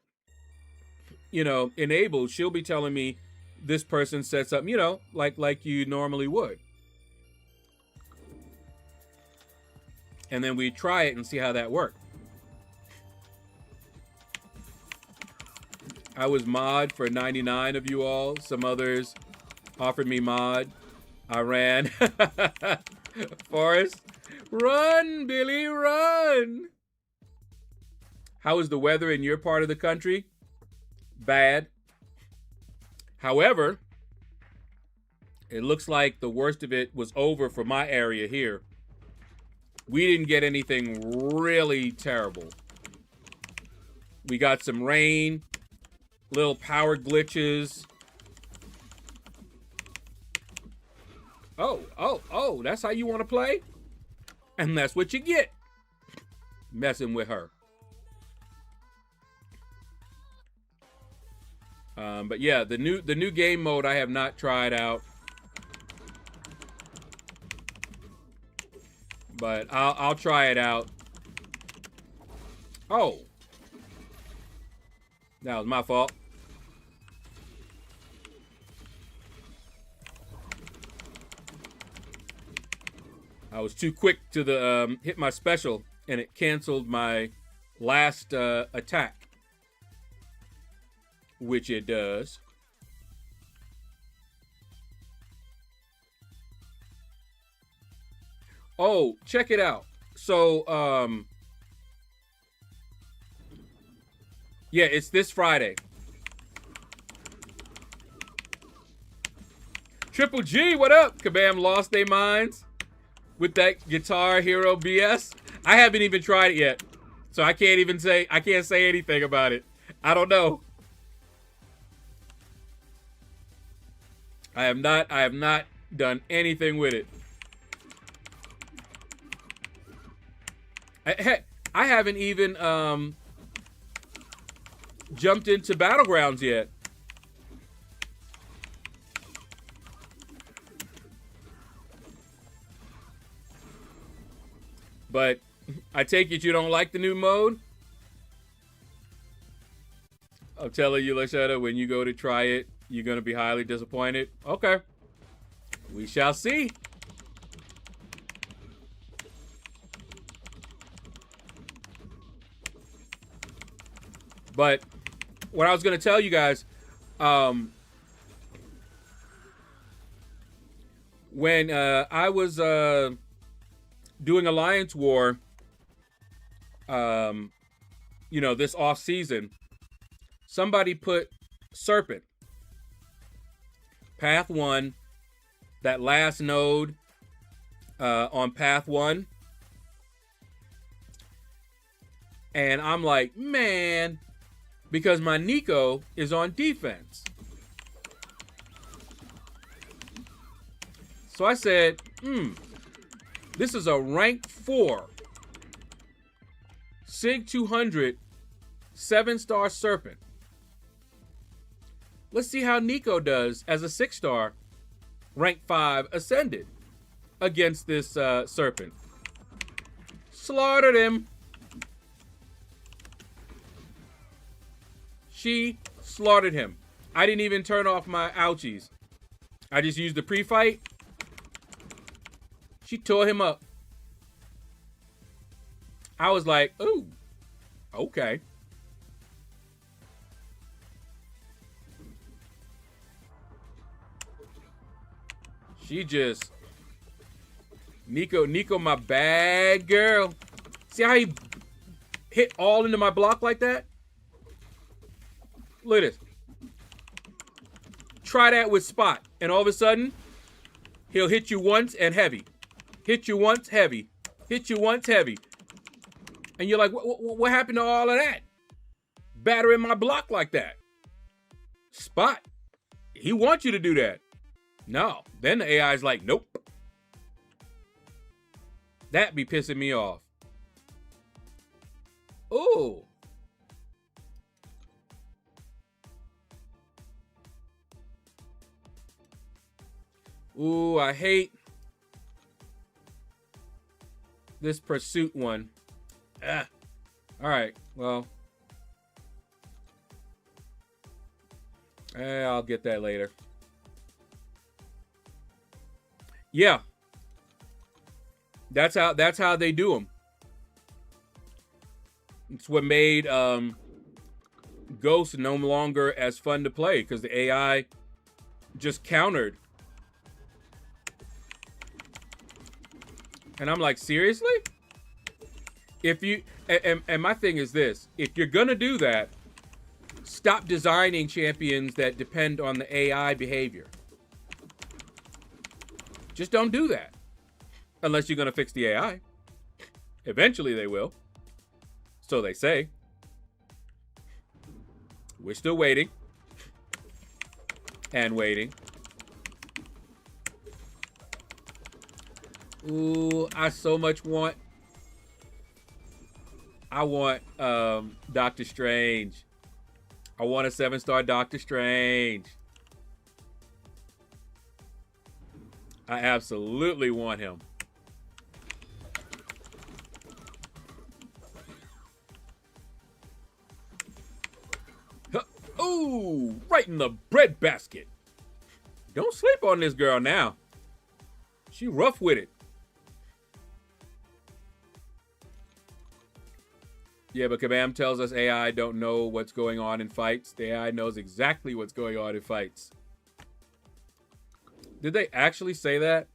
you know, enabled. She'll be telling me this person said something, you know, like you normally would. And then we try it and see how that worked. I was mod for 99 of you all. Some others offered me mod. I ran. Forrest, run, Billy, run. How is the weather in your part of the country? Bad. However, it looks like the worst of it was over for my area here. We didn't get anything really terrible. We got some rain, little power glitches. Oh, that's how you want to play? And that's what you get. Messing with her. But yeah, the new game mode I have not tried out. But I'll try it out. Oh. That was my fault. I was too quick to the hit my special, and it canceled my last attack, which it does. Oh, check it out. So, yeah, it's this Friday. Triple G, what up? Kabam lost their minds with that Guitar Hero BS. I haven't even tried it yet, so I can't say anything about it. I don't know. I have not done anything with it. I haven't even jumped into Battlegrounds yet. But I take it you don't like the new mode? I'm telling you, LordShaedow, when you go to try it, you're going to be highly disappointed. Okay. We shall see. But what I was going to tell you guys, When I was doing Alliance War, you know, this off season, somebody put Serpent, Path 1, that last node on Path 1. And I'm like, man, because my Nico is on defense. So I said, this is a rank 4 Sig 200 7-star Serpent. Let's see how Nico does as a 6-star rank 5 Ascended against this Serpent. Slaughtered him. She slaughtered him. I didn't even turn off my ouchies. I just used the pre-fight. She tore him up. I was like, ooh, okay. She just, Nico, my bad girl. See how he hit all into my block like that? Look at this. Try that with Spot, and all of a sudden, he'll hit you once and heavy. Hit you once, heavy. Hit you once, heavy. And you're like, what happened to all of that? Battering my block like that. Spot, he wants you to do that. No. Then the AI's like, nope. That be pissing me off. Ooh. Ooh, I hate this pursuit one. Ah. All right, well. I'll get that later. Yeah. That's how they do them. It's what made Ghost no longer as fun to play, because the AI just countered. And I'm like, seriously? If you, and my thing is this, if you're gonna do that, stop designing champions that depend on the AI behavior. Just don't do that. Unless you're gonna fix the AI. Eventually they will. So they say. We're still waiting. And waiting. Ooh, I so much want. I want Doctor Strange. I want a 7-star Doctor Strange. I absolutely want him. Ooh, right in the bread basket. Don't sleep on this girl now. She rough with it. Yeah, but Kabam tells us AI don't know what's going on in fights. The AI knows exactly what's going on in fights. Did they actually say that?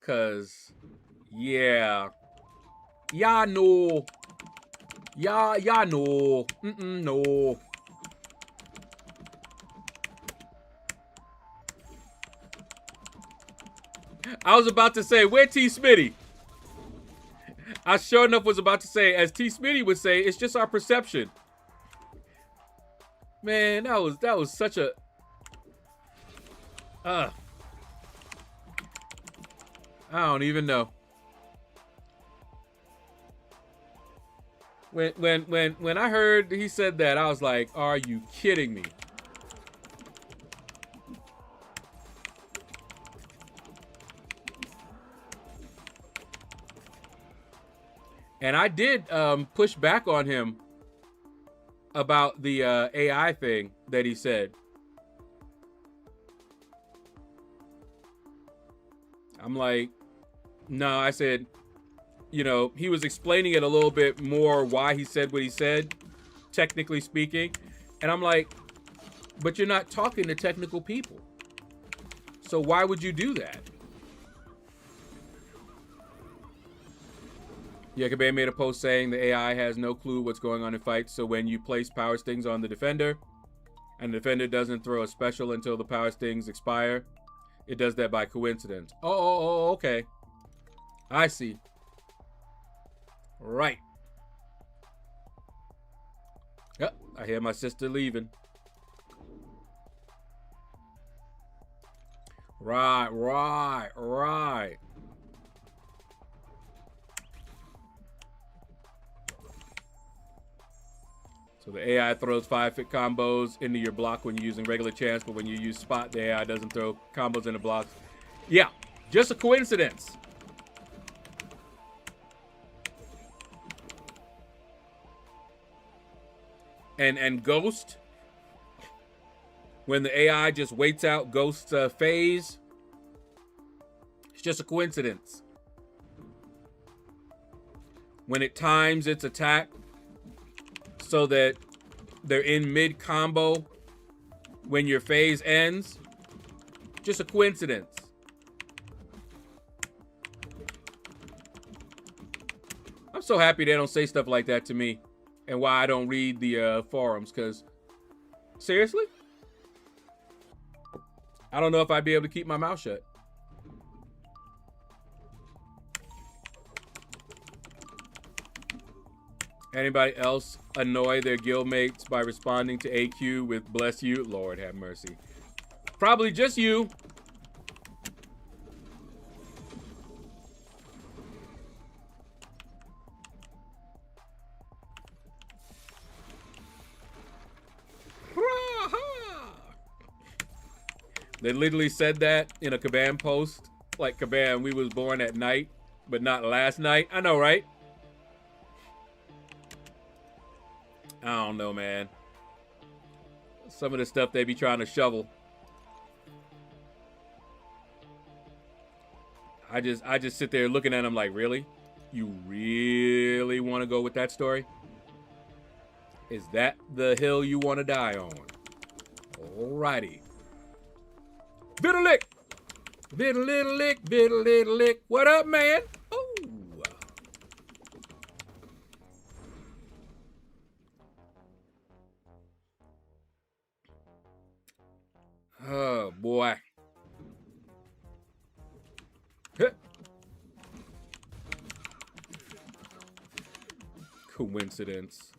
Cause, yeah. Yeah, no. Yeah, no. No. I was about to say, where T. Smitty? I sure enough was about to say, as T. Smitty would say, it's just our perception. Man, that was such a... I don't even know. When I heard he said that, I was like, are you kidding me? And I did push back on him about the AI thing that he said. I'm like, no, I said, you know, he was explaining it a little bit more why he said what he said, technically speaking. And I'm like, but you're not talking to technical people. So why would you do that? Yakabay made a post saying the AI has no clue what's going on in fights, so when you place power stings on the defender, and the defender doesn't throw a special until the power stings expire, it does that by coincidence. Oh, okay. I see. Right. Yep, I hear my sister leaving. Right. So the AI throws 5-hit combos into your block when you're using regular chance, but when you use spot, the AI doesn't throw combos into blocks. Yeah, just a coincidence. And Ghost, when the AI just waits out Ghost's phase, it's just a coincidence. When it times its attack so that they're in mid combo when your phase ends, just a coincidence. I'm so happy they don't say stuff like that to me, and why I don't read the forums, because seriously, I don't know if I'd be able to keep my mouth shut. Anybody else annoy their guildmates by responding to AQ with bless you? Lord have mercy. Probably just you. They literally said that in a Kabam post. Like, Kabam, we was born at night, but not last night. I know, right? I don't know, man. Some of the stuff they be trying to shovel. I just sit there looking at them like, really? You really want to go with that story? Is that the hill you want to die on? Alrighty. Vittalick! Vittalick. What up, man? Oh. Oh, boy. Huh. Coincidence.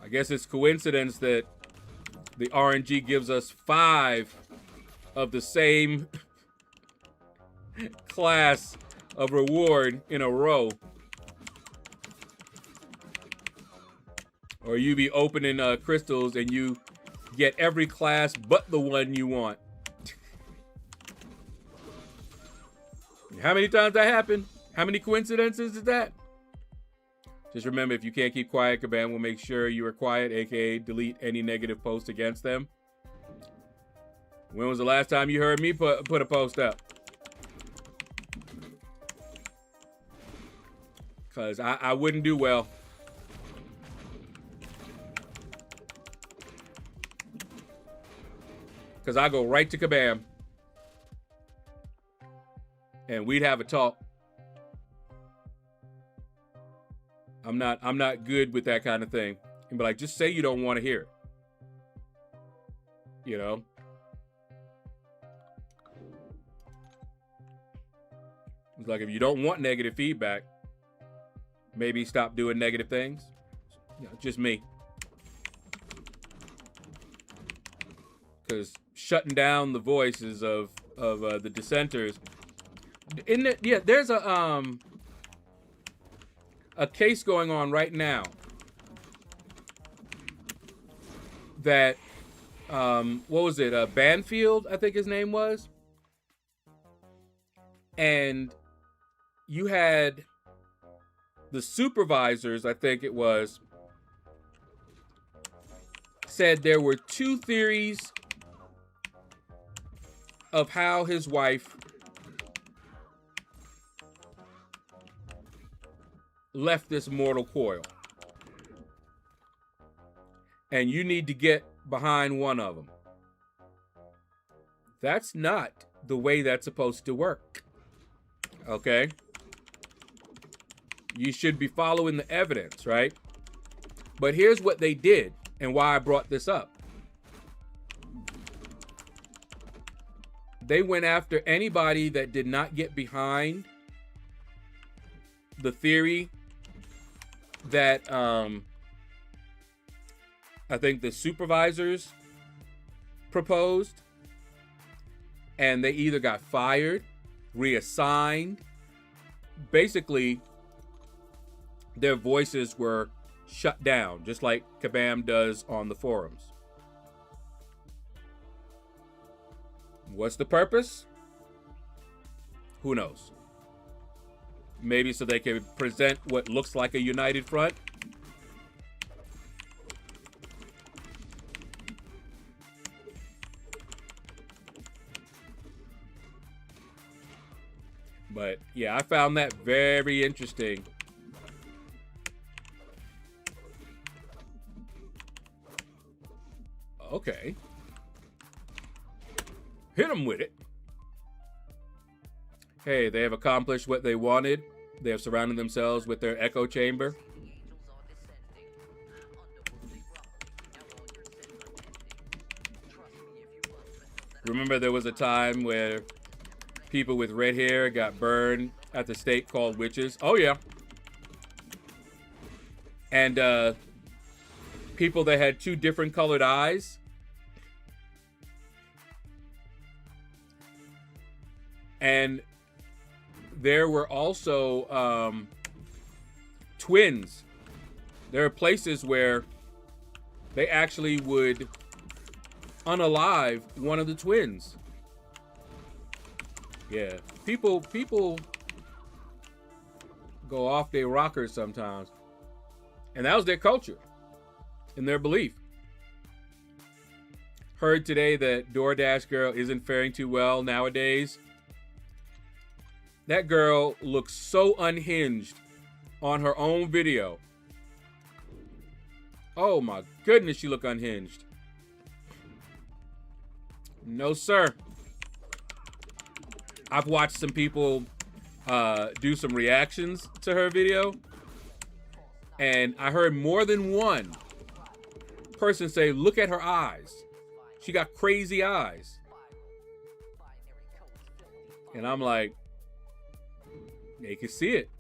I guess it's coincidence that the RNG gives us 5 of the same class of reward in a row. Or you be opening crystals and you get every class but the one you want. How many times that happened? How many coincidences is that? Just remember, if you can't keep quiet, Kabam will make sure you are quiet, aka delete any negative post against them. When was the last time you heard me put a post up? Because I wouldn't do well. Because I go right to Kabam. And we'd have a talk. I'm not good with that kind of thing. And be like, just say you don't want to hear it. You know? It's like, if you don't want negative feedback, maybe stop doing negative things. You know, just me. Because shutting down the voices of the dissenters. There's a case going on right now that what was it? Banfield, I think his name was. And you had the supervisors, I think it was, said there were 2 theories of how his wife left this mortal coil. And you need to get behind one of them. That's not the way that's supposed to work. Okay? You should be following the evidence, right? But here's what they did and why I brought this up. They went after anybody that did not get behind the theory that I think the supervisors proposed, and they either got fired, reassigned. Basically, their voices were shut down, just like Kabam does on the forums. What's the purpose? Who knows? Maybe so they can present what looks like a united front. But yeah, I found that very interesting. Okay. Hit them with it. Hey, they have accomplished what they wanted. They have surrounded themselves with their echo chamber. Remember there was a time where people with red hair got burned at the stake called witches? Oh, yeah. And people that had two different colored eyes. And there were also twins. There are places where they actually would unalive one of the twins. Yeah, people go off their rockers sometimes. And that was their culture and their belief. Heard today that DoorDash girl isn't faring too well nowadays. That girl looks so unhinged on her own video. Oh my goodness, she look unhinged. No, sir. I've watched some people do some reactions to her video, and I heard more than one person say, look at her eyes. She got crazy eyes. And I'm like, they can see it.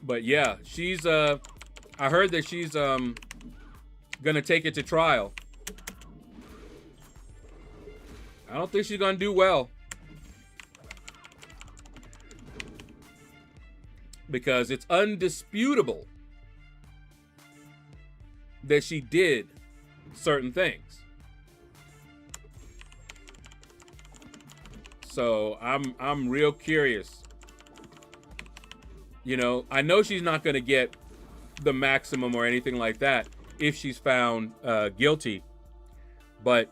But yeah, she's I heard that she's gonna take it to trial. I don't think she's gonna do well, because it's undisputable that she did certain things. So I'm real curious. You know, I know she's not going to get the maximum or anything like that if she's found guilty, but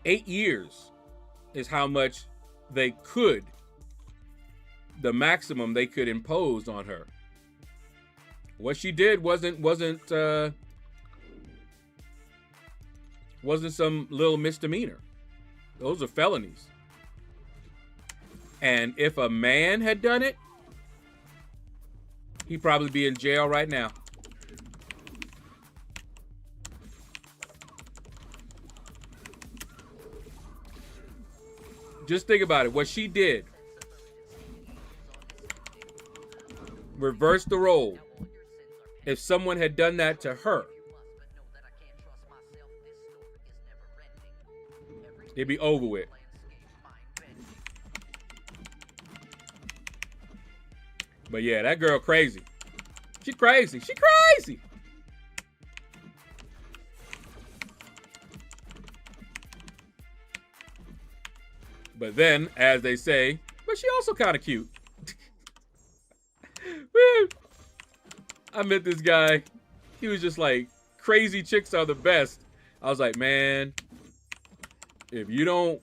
8 years is how much they could, the maximum they could impose on her. What she did wasn't some little misdemeanor. Those are felonies. And if a man had done it, he'd probably be in jail right now. Just think about it. What she did. Reverse the role. If someone had done that to her, it'd be over with. But yeah, that girl crazy. She crazy. She crazy. But then, as they say, but she also kind of cute. Man, I met this guy. He was just like, crazy chicks are the best. I was like, man, if you don't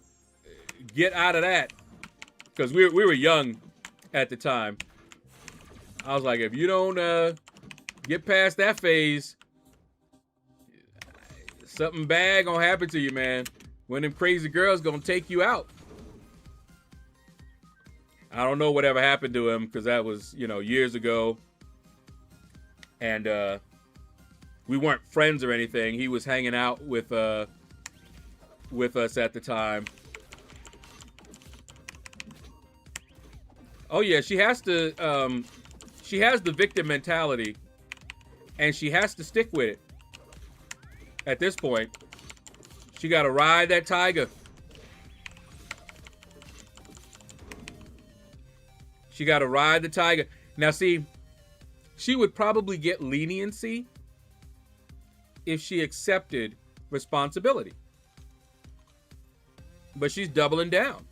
get out of that, because we were young at the time. I was like, if you don't get past that phase, something bad gonna happen to you, man. One of them crazy girls gonna take you out. I don't know whatever happened to him because that was, you know, years ago. And we weren't friends or anything. He was hanging out with us at the time. Oh yeah, she has to. She has the victim mentality, and she has to stick with it. At this point, she got to ride that tiger. She got to ride the tiger. Now, see, she would probably get leniency if she accepted responsibility. But she's doubling down.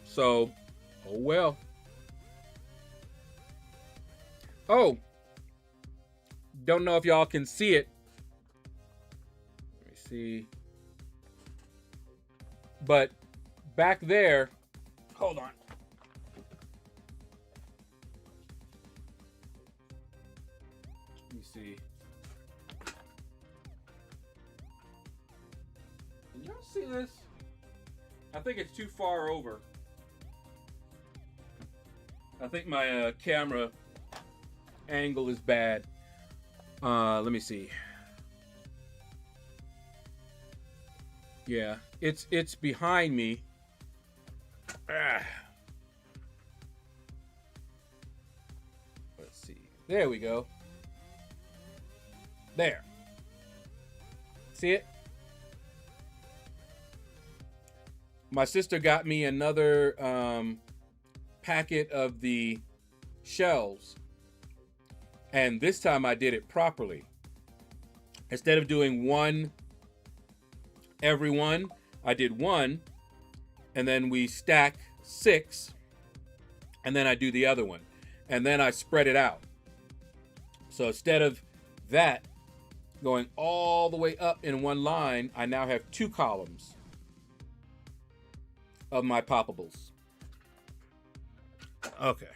So, oh well. Oh, don't know if y'all can see it. Let me see. But back there, hold on. Let me see. Can y'all see this? I think it's too far over. I think my camera angle is bad. Let me see. Yeah, it's behind me. Ah. Let's see. There we go. There. See it? My sister got me another packet of the shells. And this time I did it properly. Instead of doing one every one, I did one, and then we stack 6, and then I do the other one. And then I spread it out. So instead of that going all the way up in one line, I now have 2 columns of my poppables. Okay.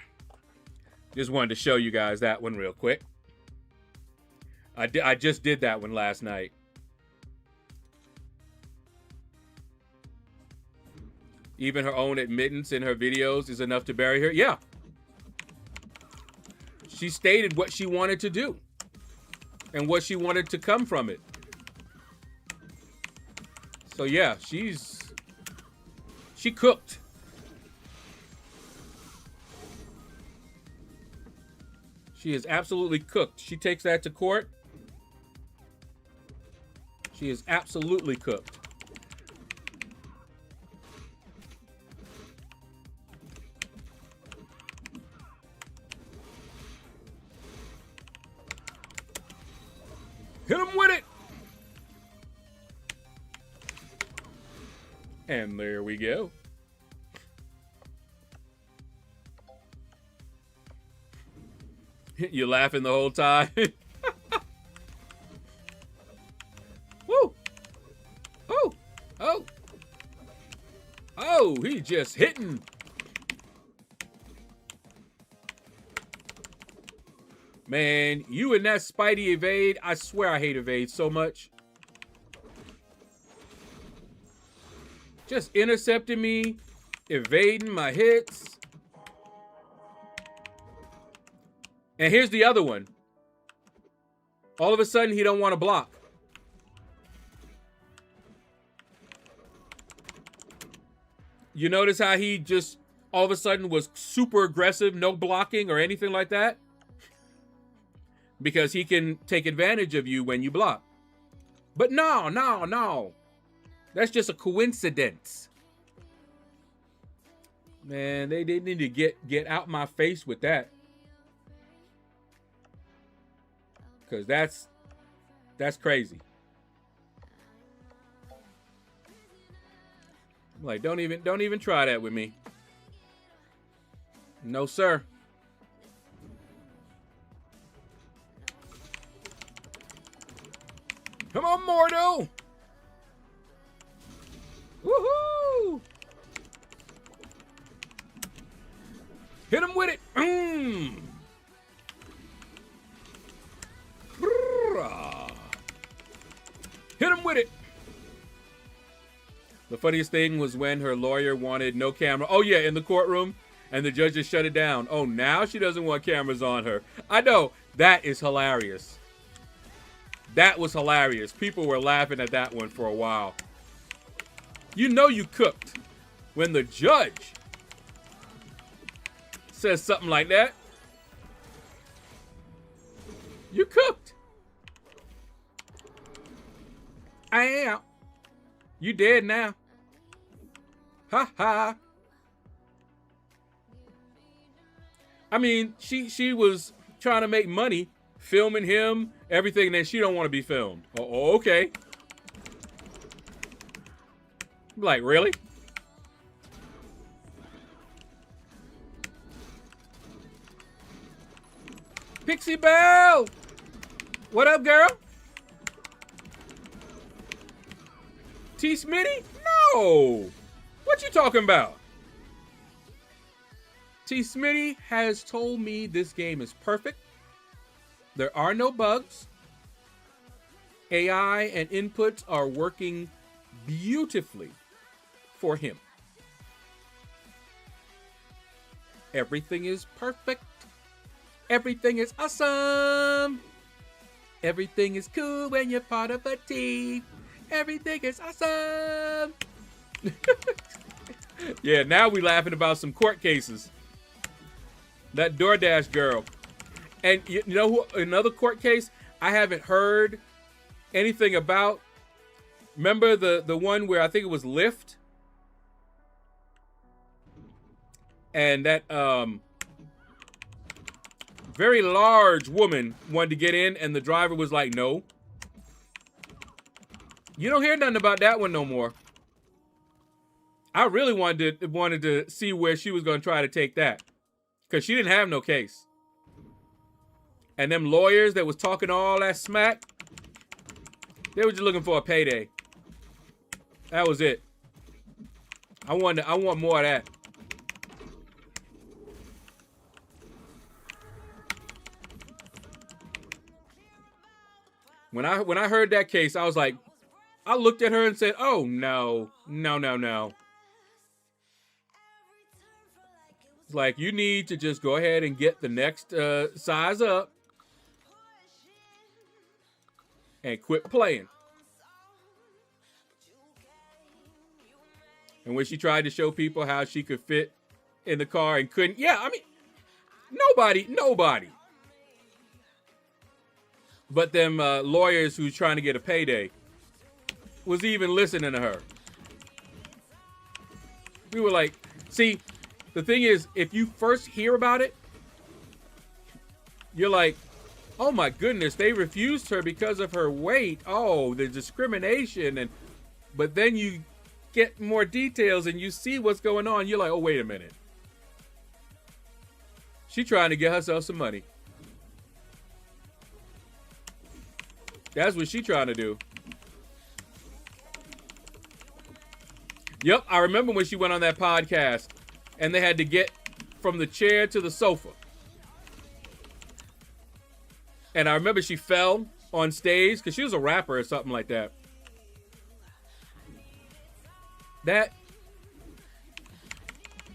Just wanted to show you guys that one real quick. I just did that one last night. Even her own admittance in her videos is enough to bury her. Yeah. She stated what she wanted to do and what she wanted to come from it. So yeah, she cooked. She is absolutely cooked. She takes that to court. She is absolutely cooked. Hit him with it. And there we go. You laughing the whole time? Woo! Oh! Oh! Oh, he just hitting. Man, you and that Spidey evade, I swear I hate evade so much. Just intercepting me, evading my hits. And here's the other one. All of a sudden, he don't want to block. You notice how he just all of a sudden was super aggressive, no blocking or anything like that? Because he can take advantage of you when you block. But no, no, no. That's just a coincidence. Man, they need to get out my face with that. Because that's crazy. I'm like, don't even try that with me. No, sir. Come on, Mordo. Woohoo! Hit him with it. The funniest thing was when her lawyer wanted no camera. Oh, yeah, in the courtroom. And the judge just shut it down. Oh, now she doesn't want cameras on her. I know. That is hilarious. That was hilarious. People were laughing at that one for a while. You know you cooked when the judge says something like that. You cooked. I am. You dead now. Ha ha. I mean, she was trying to make money, filming him, everything, and then she don't want to be filmed. Oh, okay. Like, really? Pixie Belle! What up, girl? T. Smitty? No! What you talking about? T. Smitty has told me this game is perfect. There are no bugs. AI and inputs are working beautifully for him. Everything is perfect. Everything is awesome. Everything is cool when you're part of a team. Everything is awesome. Yeah, now we laughing about some court cases. That DoorDash girl. And you know who, another court case I haven't heard anything about? Remember the one where I think it was Lyft? And that very large woman wanted to get in and the driver was like, no. You don't hear nothing about that one no more. I really wanted to see where she was going to try to take that. Because she didn't have no case. And them lawyers that was talking all that smack, they were just looking for a payday. That was it. I want more of that. When I heard that case, I was like, I looked at her and said, oh, no. No, no, no. It's like, you need to just go ahead and get the next size up and quit playing. And when she tried to show people how she could fit in the car and couldn't, yeah, I mean, nobody. But them lawyers who's trying to get a payday was even listening to her. We were like, see, the thing is, if you first hear about it, you're like, oh my goodness, they refused her because of her weight. Oh, the discrimination. But then you get more details and you see what's going on. You're like, oh, wait a minute. She trying to get herself some money. That's what she trying to do. Yep, I remember when she went on that podcast and they had to get from the chair to the sofa. And I remember she fell on stage because she was a rapper or something like that. That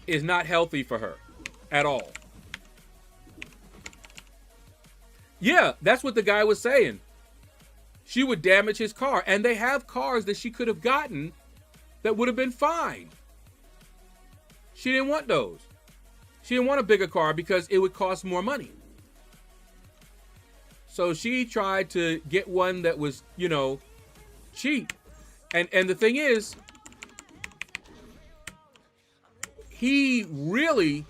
is not healthy for her at all. Yeah, that's what the guy was saying. She would damage his car. And they have cars that she could have gotten that would have been fine. She didn't want those. She didn't want a bigger car because it would cost more money. So she tried to get one that was, you know, cheap. And the thing is, he really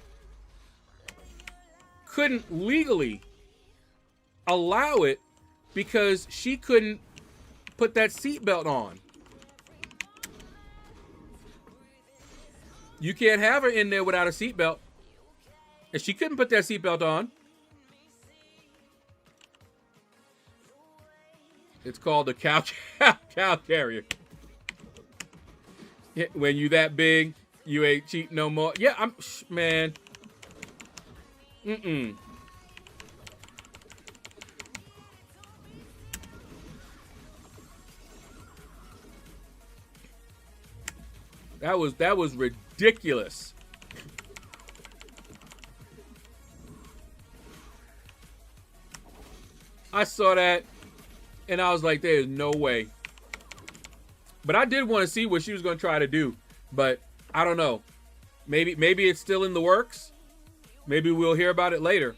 couldn't legally allow it because she couldn't put that seatbelt on. You can't have her in there without a seatbelt. And she couldn't put that seatbelt on. It's called a cow carrier. When you that big, you ain't cheap no more. Yeah, man. That was ridiculous. I saw that and I was like, there is no way. But I did want to see what she was going to try to do, but I don't know. Maybe it's still in the works. Maybe we'll hear about it later.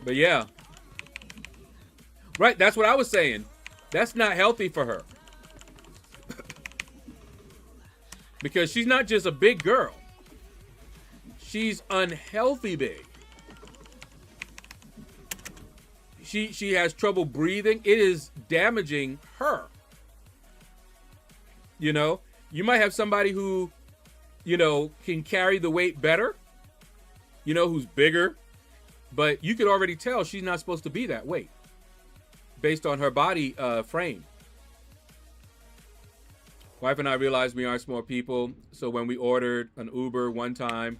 But yeah. Right, that's what I was saying. That's not healthy for her. Because she's not just a big girl. She's unhealthy big. She has trouble breathing. It is damaging her. You know, you might have somebody who, you know, can carry the weight better, you know, who's bigger, but you could already tell she's not supposed to be that weight based on her body frame. Wife and I realized we aren't small people, so when we ordered an Uber one time,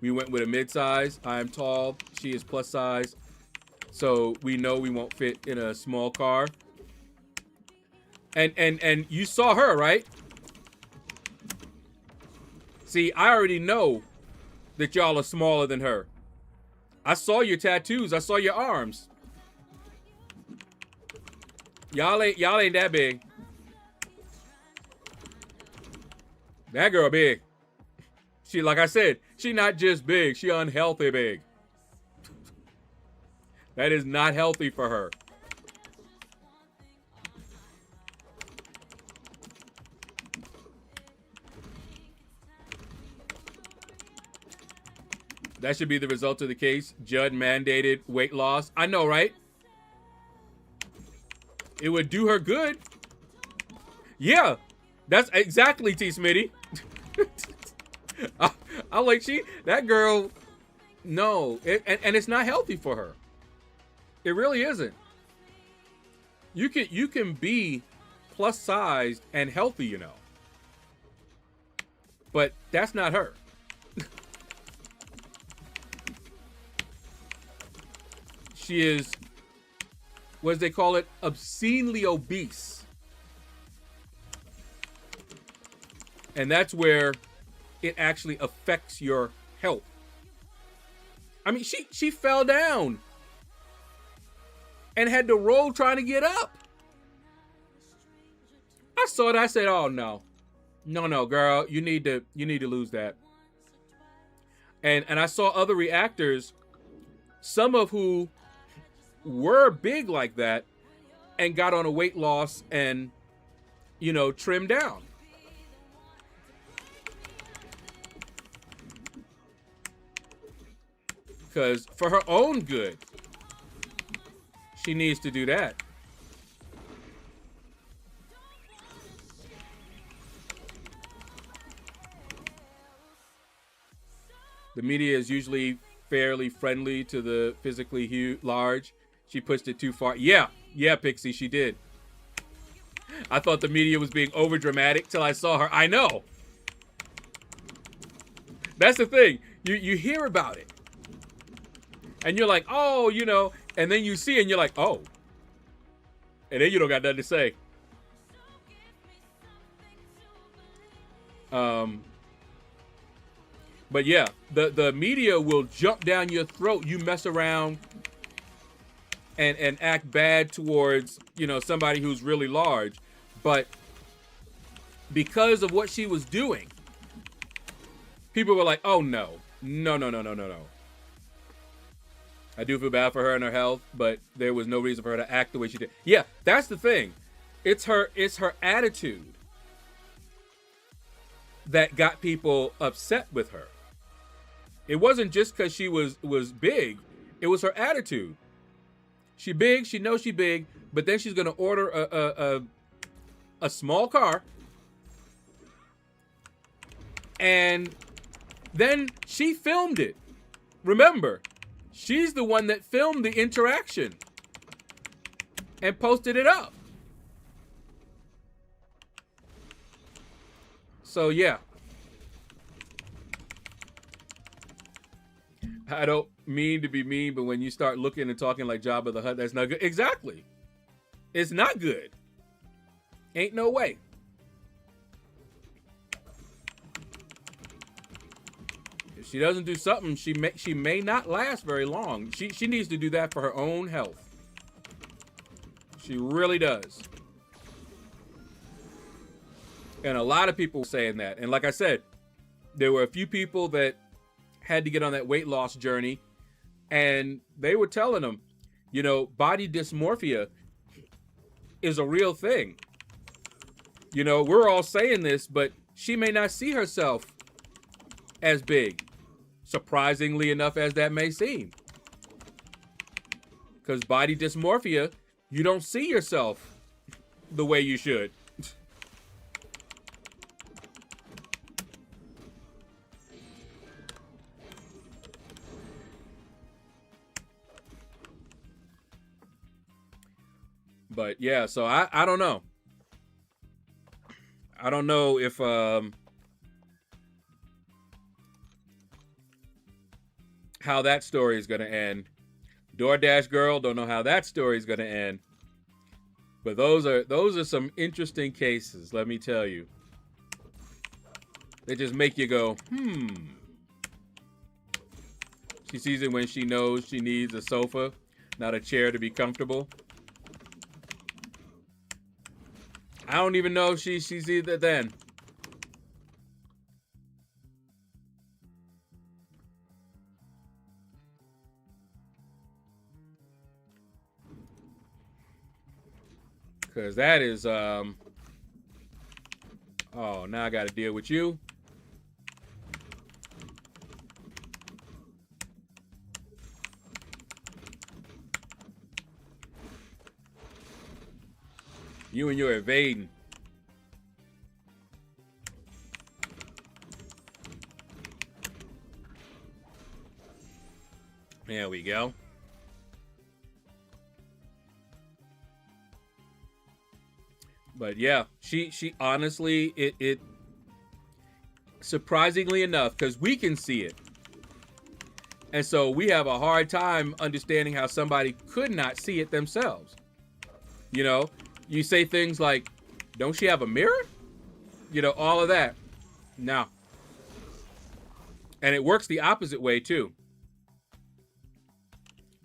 we went with a mid-size. I am tall, she is plus size, so we know we won't fit in a small car. And you saw her, right? See, I already know that y'all are smaller than her. I saw your tattoos. I saw your arms. Y'all ain't that big. That girl big. She, like I said, she not just big, she unhealthy big. That is not healthy for her. That should be the result of the case. Judd mandated weight loss. I know, right? It would do her good. Yeah, that's exactly T. Smitty. I like that girl. No, and it's not healthy for her. It really isn't. You can be plus sized and healthy, you know. But that's not her. She is, what do they call it? Obscenely obese. And that's where it actually affects your health. I mean, she fell down and had to roll trying to get up. I saw that. I said, "Oh no, no, girl, you need to lose that." And I saw other reactors, some of who were big like that, and got on a weight loss and, you know, trimmed down. Because for her own good, she needs to do that. The media is usually fairly friendly to the physically large. She pushed it too far. Yeah, Pixie, she did. I thought the media was being over dramatic till I saw her. I know. That's the thing. You hear about it. And you're like, oh, you know, and then you see it and you're like, oh. And then you don't got nothing to say. But yeah, the media will jump down your throat. You mess around and act bad towards, you know, somebody who's really large. But because of what she was doing, people were like, oh no. I do feel bad for her and her health, but there was no reason for her to act the way she did. Yeah, that's the thing. It's her attitude that got people upset with her. It wasn't just because she was big. It was her attitude. She big, she knows she big, but then she's gonna order a small car, and then she filmed it. Remember, she's the one that filmed the interaction and posted it up. So yeah. I don't mean to be mean, but when you start looking and talking like Jabba the Hutt, that's not good. Exactly. It's not good. Ain't no way. If she doesn't do something, she may not last very long. She needs to do that for her own health. She really does. And a lot of people saying that. And like I said, there were a few people that had to get on that weight loss journey, and they were telling them, you know, body dysmorphia is a real thing. You know, we're all saying this, but she may not see herself as big, surprisingly enough as that may seem. Because body dysmorphia, you don't see yourself the way you should. But yeah, so I don't know. I don't know if how that story is going to end. DoorDash girl, don't know how that story is going to end. But those are some interesting cases, let me tell you. They just make you go, She sees it when she knows she needs a sofa, not a chair to be comfortable. I don't even know if she sees it then. Because that is, oh, now I got to deal with you. You and your evading. There we go. But yeah, she honestly, it surprisingly enough, because we can see it. And so we have a hard time understanding how somebody could not see it themselves. You know, you say things like, don't she have a mirror? You know, all of that. No. And it works the opposite way too.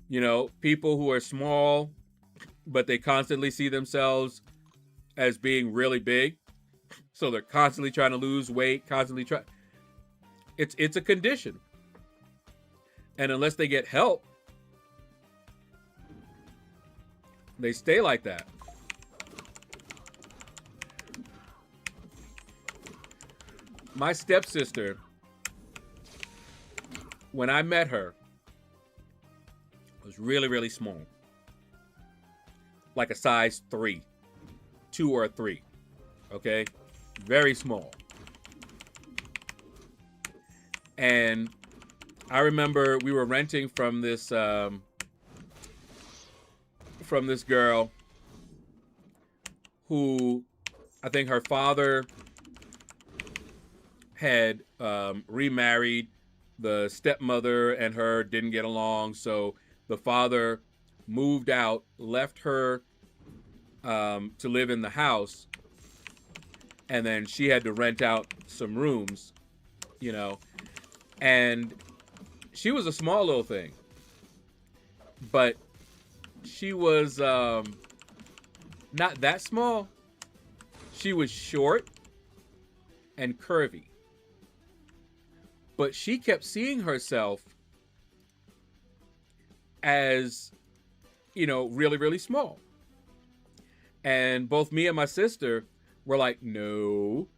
You know, people who are small, but they constantly see themselves as being really big. So they're constantly trying to lose weight, constantly try. It's a condition. And unless they get help, they stay like that. My stepsister, when I met her, was really, really small. Like a size 3, 2 or 3. Okay? Very small. And I remember we were renting from this girl who, I think her father had remarried. The stepmother and her didn't get along, so the father moved out, left her to live in the house, and then she had to rent out some rooms, you know. And she was a small little thing, but she was not that small. She was short and curvy. But she kept seeing herself as, you know, really, really small. And both me and my sister were like, no,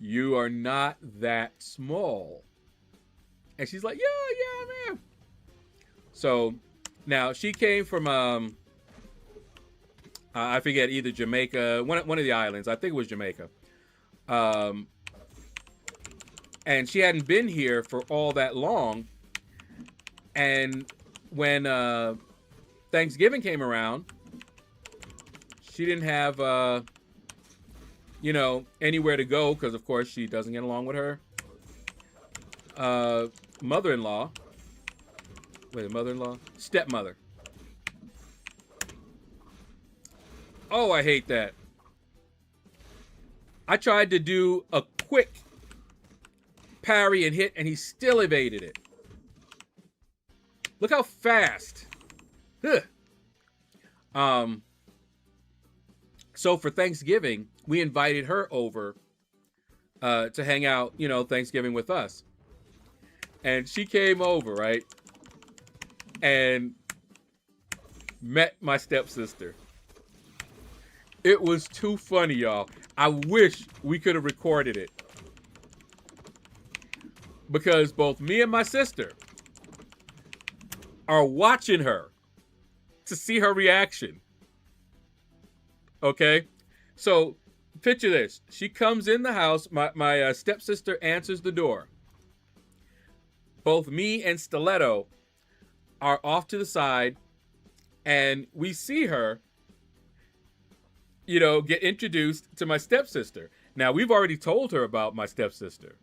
you are not that small. And she's like, yeah, man. So now she came from, I forget, either Jamaica, one of the islands. I think it was Jamaica. And she hadn't been here for all that long. And when Thanksgiving came around, she didn't have, you know, anywhere to go because, of course, she doesn't get along with her mother-in-law. Wait, mother-in-law? Stepmother. Oh, I hate that. I tried to do a quick parry and hit, and he still evaded it. Look how fast. Ugh. So for Thanksgiving, we invited her over to hang out, you know, Thanksgiving with us. And she came over, right? And met my stepsister. It was too funny, y'all. I wish we could have recorded it. Because both me and my sister are watching her to see her reaction. Okay? So, picture this. She comes in the house. My stepsister answers the door. Both me and Stiletto are off to the side. And we see her, you know, get introduced to my stepsister. Now, we've already told her about my stepsister.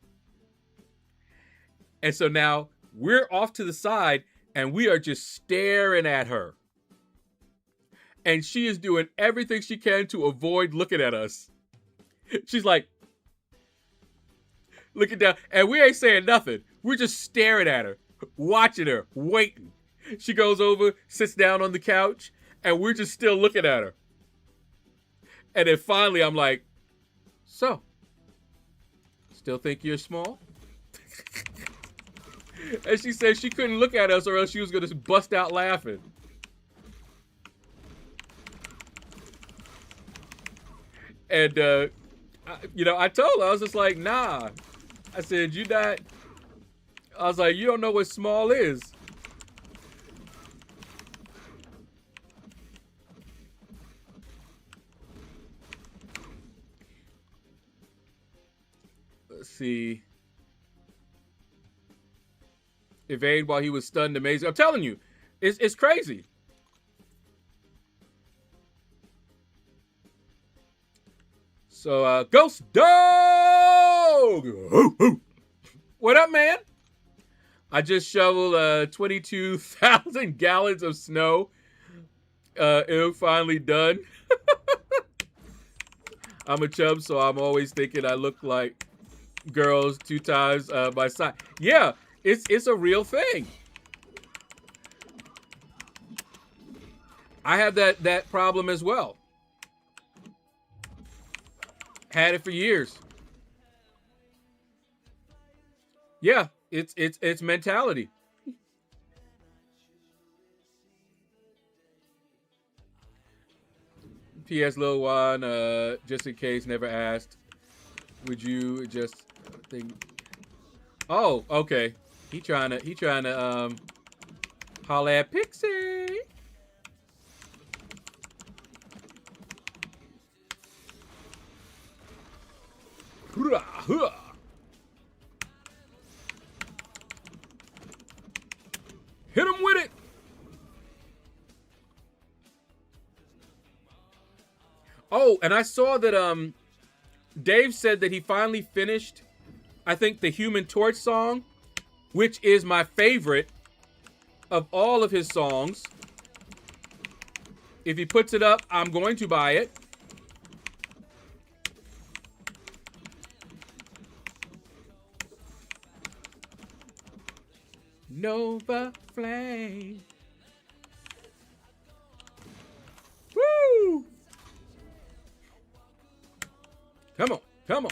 And so now we're off to the side and we are just staring at her. And she is doing everything she can to avoid looking at us. She's like, looking down, and we ain't saying nothing. We're just staring at her, watching her, waiting. She goes over, sits down on the couch, and we're just still looking at her. And then finally, I'm like, so, still think you're small? And she said she couldn't look at us or else she was going to bust out laughing. And, you know, I told her, I was just like, nah. I said, you not, I was like, you don't know what small is. Let's see. Evade while he was stunned, amazing. I'm telling you, it's crazy. So, Ghost Dog! What up, man? I just shoveled 22,000 gallons of snow. It finally done. I'm a chub, so I'm always thinking I look like girls 2 times my size. Yeah, it's a real thing. I have that problem as well. Had it for years. Yeah, it's mentality. P.S. Lil Juan, just in case, never asked. Would you just think? Oh, okay. He trying to holla at Pixie. Hit him with it. Oh, and I saw that Dave said that he finally finished, I think, the Human Torch song, which is my favorite of all of his songs. If he puts it up, I'm going to buy it. Nova Flame. Woo! Come on, come on.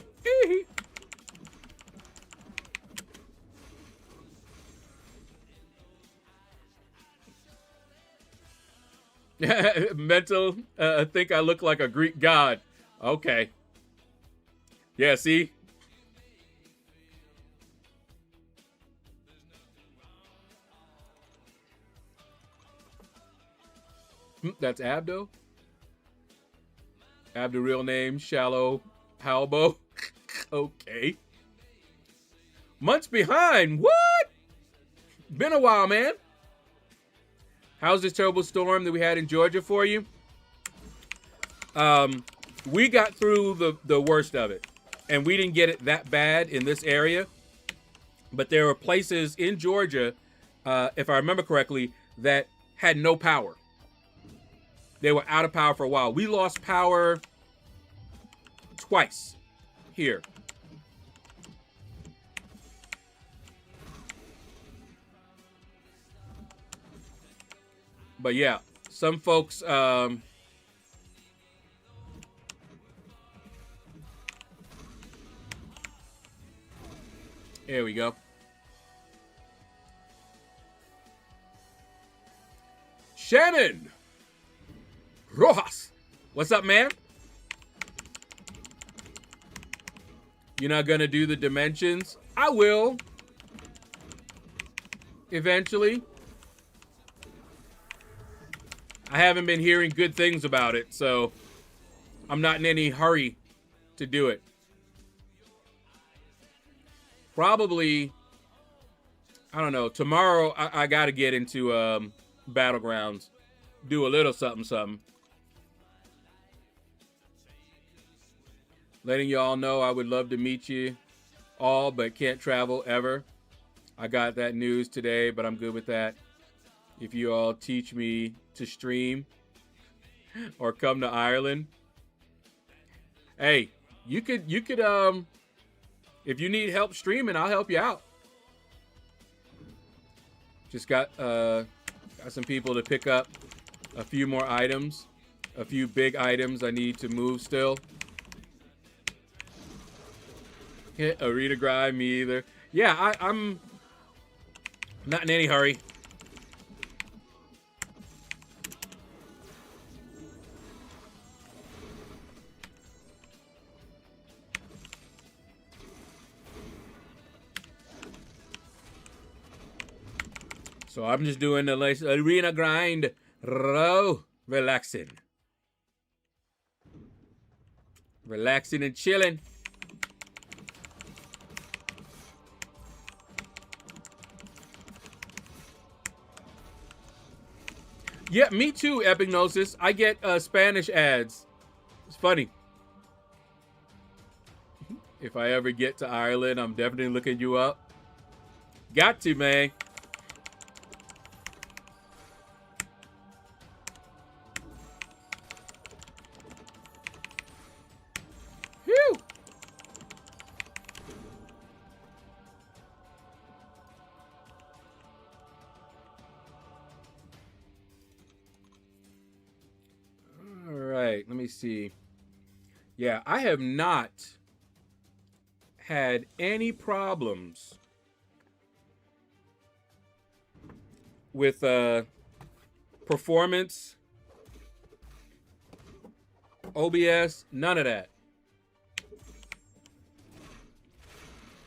Mental, I think I look like a Greek god. Okay. Yeah, see? That's Abdo. Abdo real name, Shallow Halbo. Okay. Months behind. What? Been a while, man. How's this terrible storm that we had in Georgia for you? We got through the worst of it. And we didn't get it that bad in this area. But there were places in Georgia, if I remember correctly, that had no power. They were out of power for a while. We lost power twice here. But yeah, some folks, here we go. Shannon Rojas, what's up, man? You're not gonna do the dimensions? I will. Eventually. I haven't been hearing good things about it, so I'm not in any hurry to do it. Probably, I don't know, tomorrow I gotta get into Battlegrounds. Do a little something, something. Letting y'all know I would love to meet you all, but can't travel ever. I got that news today, but I'm good with that. If you all teach me to stream or come to Ireland. Hey, you could if you need help streaming, I'll help you out. Just got some people to pick up a few more items, a few big items I need to move still. Arena grind, me either. Yeah, I'm not in any hurry. So I'm just doing the nice arena grind, relaxing. Relaxing and chilling. Yeah, me too, Epignosis. I get Spanish ads. It's funny. If I ever get to Ireland, I'm definitely looking you up. Got to, man. Whew. All right, let me see. Yeah, I have not had any problems with performance, OBS, none of that.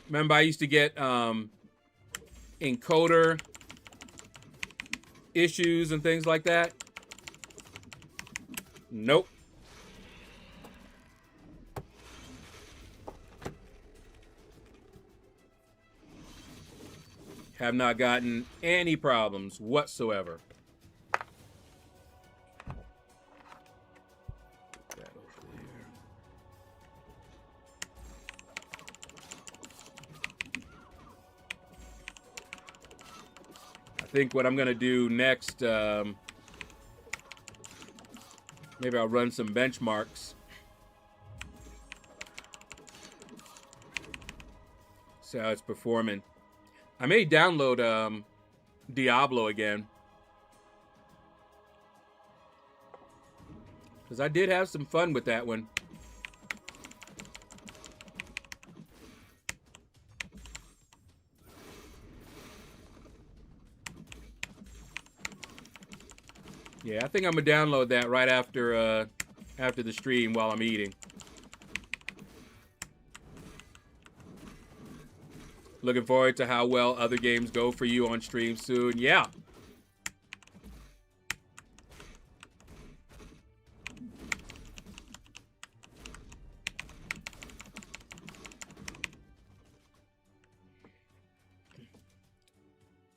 Remember, I used to get encoder issues and things like that. Nope. Have not gotten any problems whatsoever. Put that over there. I think what I'm gonna do next, maybe I'll run some benchmarks. See how it's performing. I may download Diablo again. Because I did have some fun with that one. Yeah, I think I'm going to download that right after the stream while I'm eating. Looking forward to how well other games go for you on stream soon. Yeah.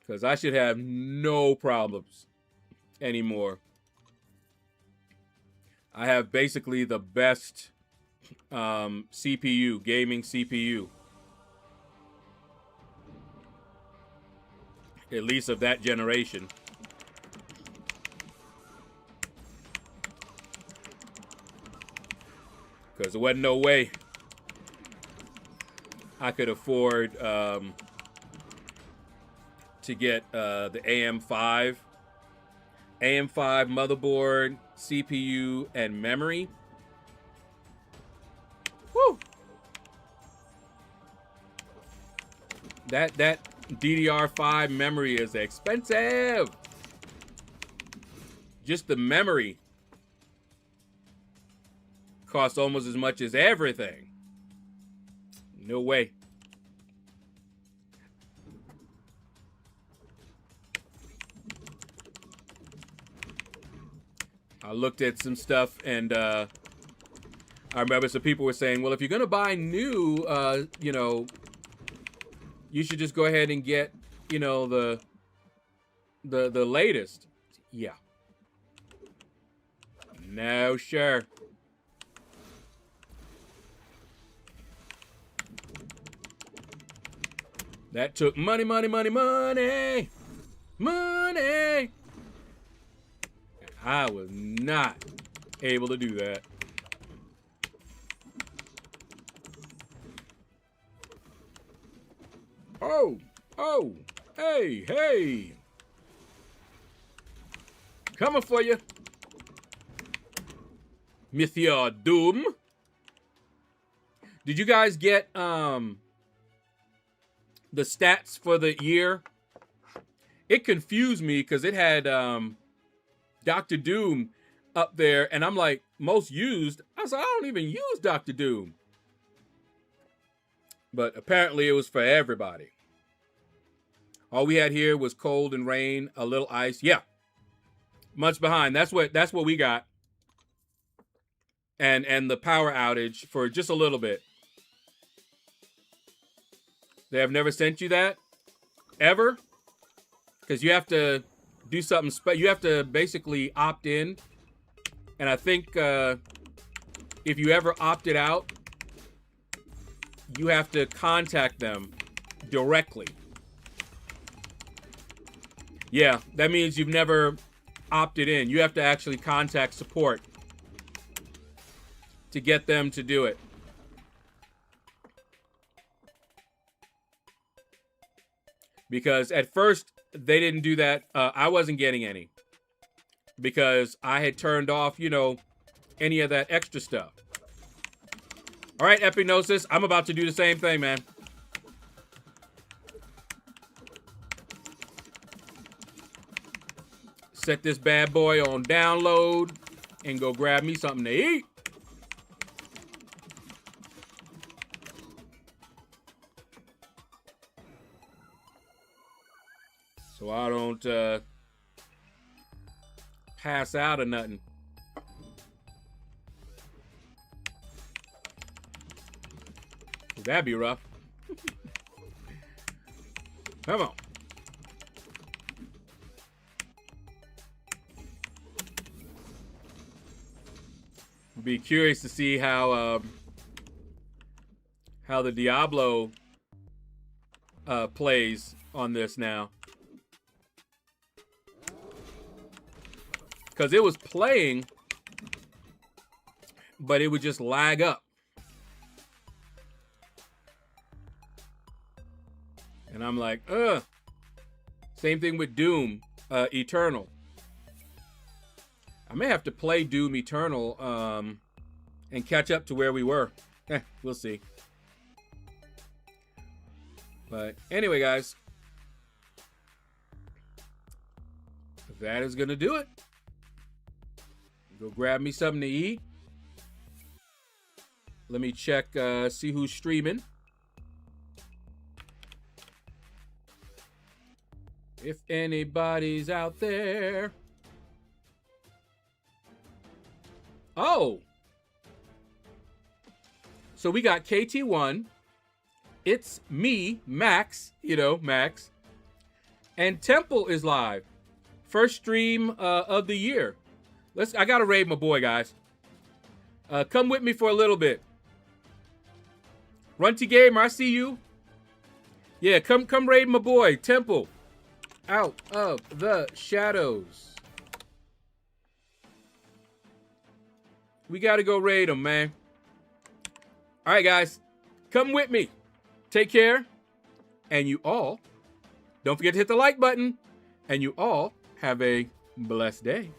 Because I should have no problems anymore. I have basically the best CPU, gaming CPU. At least of that generation. Because there wasn't no way I could afford to get the AM5 motherboard, CPU, and memory. Woo! That DDR5 memory is expensive. Just the memory costs almost as much as everything. No way. I looked at some stuff, and I remember some people were saying, well, if you're going to buy new, you know, you should just go ahead and get, you know, the latest. Yeah. No, sure. That took money, money, money, money. Money. I was not able to do that. Oh, oh, hey, hey. Coming for you. Mythia Doom. Did you guys get the stats for the year? It confused me because it had Dr. Doom up there, and I'm like, most used. I was like, I don't even use Dr. Doom. But apparently it was for everybody. All we had here was cold and rain, a little ice. Yeah. Months behind. That's what we got. And the power outage for just a little bit. They have never sent you that? Ever? Because you have to do something. You have to basically opt in. And I think if you ever opted out, you have to contact them directly. Yeah, that means you've never opted in. You have to actually contact support to get them to do it. Because at first, they didn't do that. I wasn't getting any. Because I had turned off, you know, any of that extra stuff. All right, Epinosis, I'm about to do the same thing, man. Set this bad boy on download and go grab me something to eat. So I don't pass out or nothing. That'd be rough. Come on. Be curious to see how the Diablo plays on this now. Because it was playing, but it would just lag up. And I'm like, ugh. Same thing with Doom Eternal. I may have to play Doom Eternal and catch up to where we were. We'll see. But anyway, guys. That is going to do it. Go grab me something to eat. Let me check, see who's streaming. If anybody's out there. Oh. So we got KT1. It's me, Max. You know, Max. And Temple is live. First stream of the year. I gotta raid my boy, guys. Come with me for a little bit. Runty Gamer, I see you. Yeah, come raid my boy, Temple. Out of the shadows. We gotta go raid him, man. All right, guys. Come with me. take care. And you all, don't forget to hit the like button. And you all have a blessed day.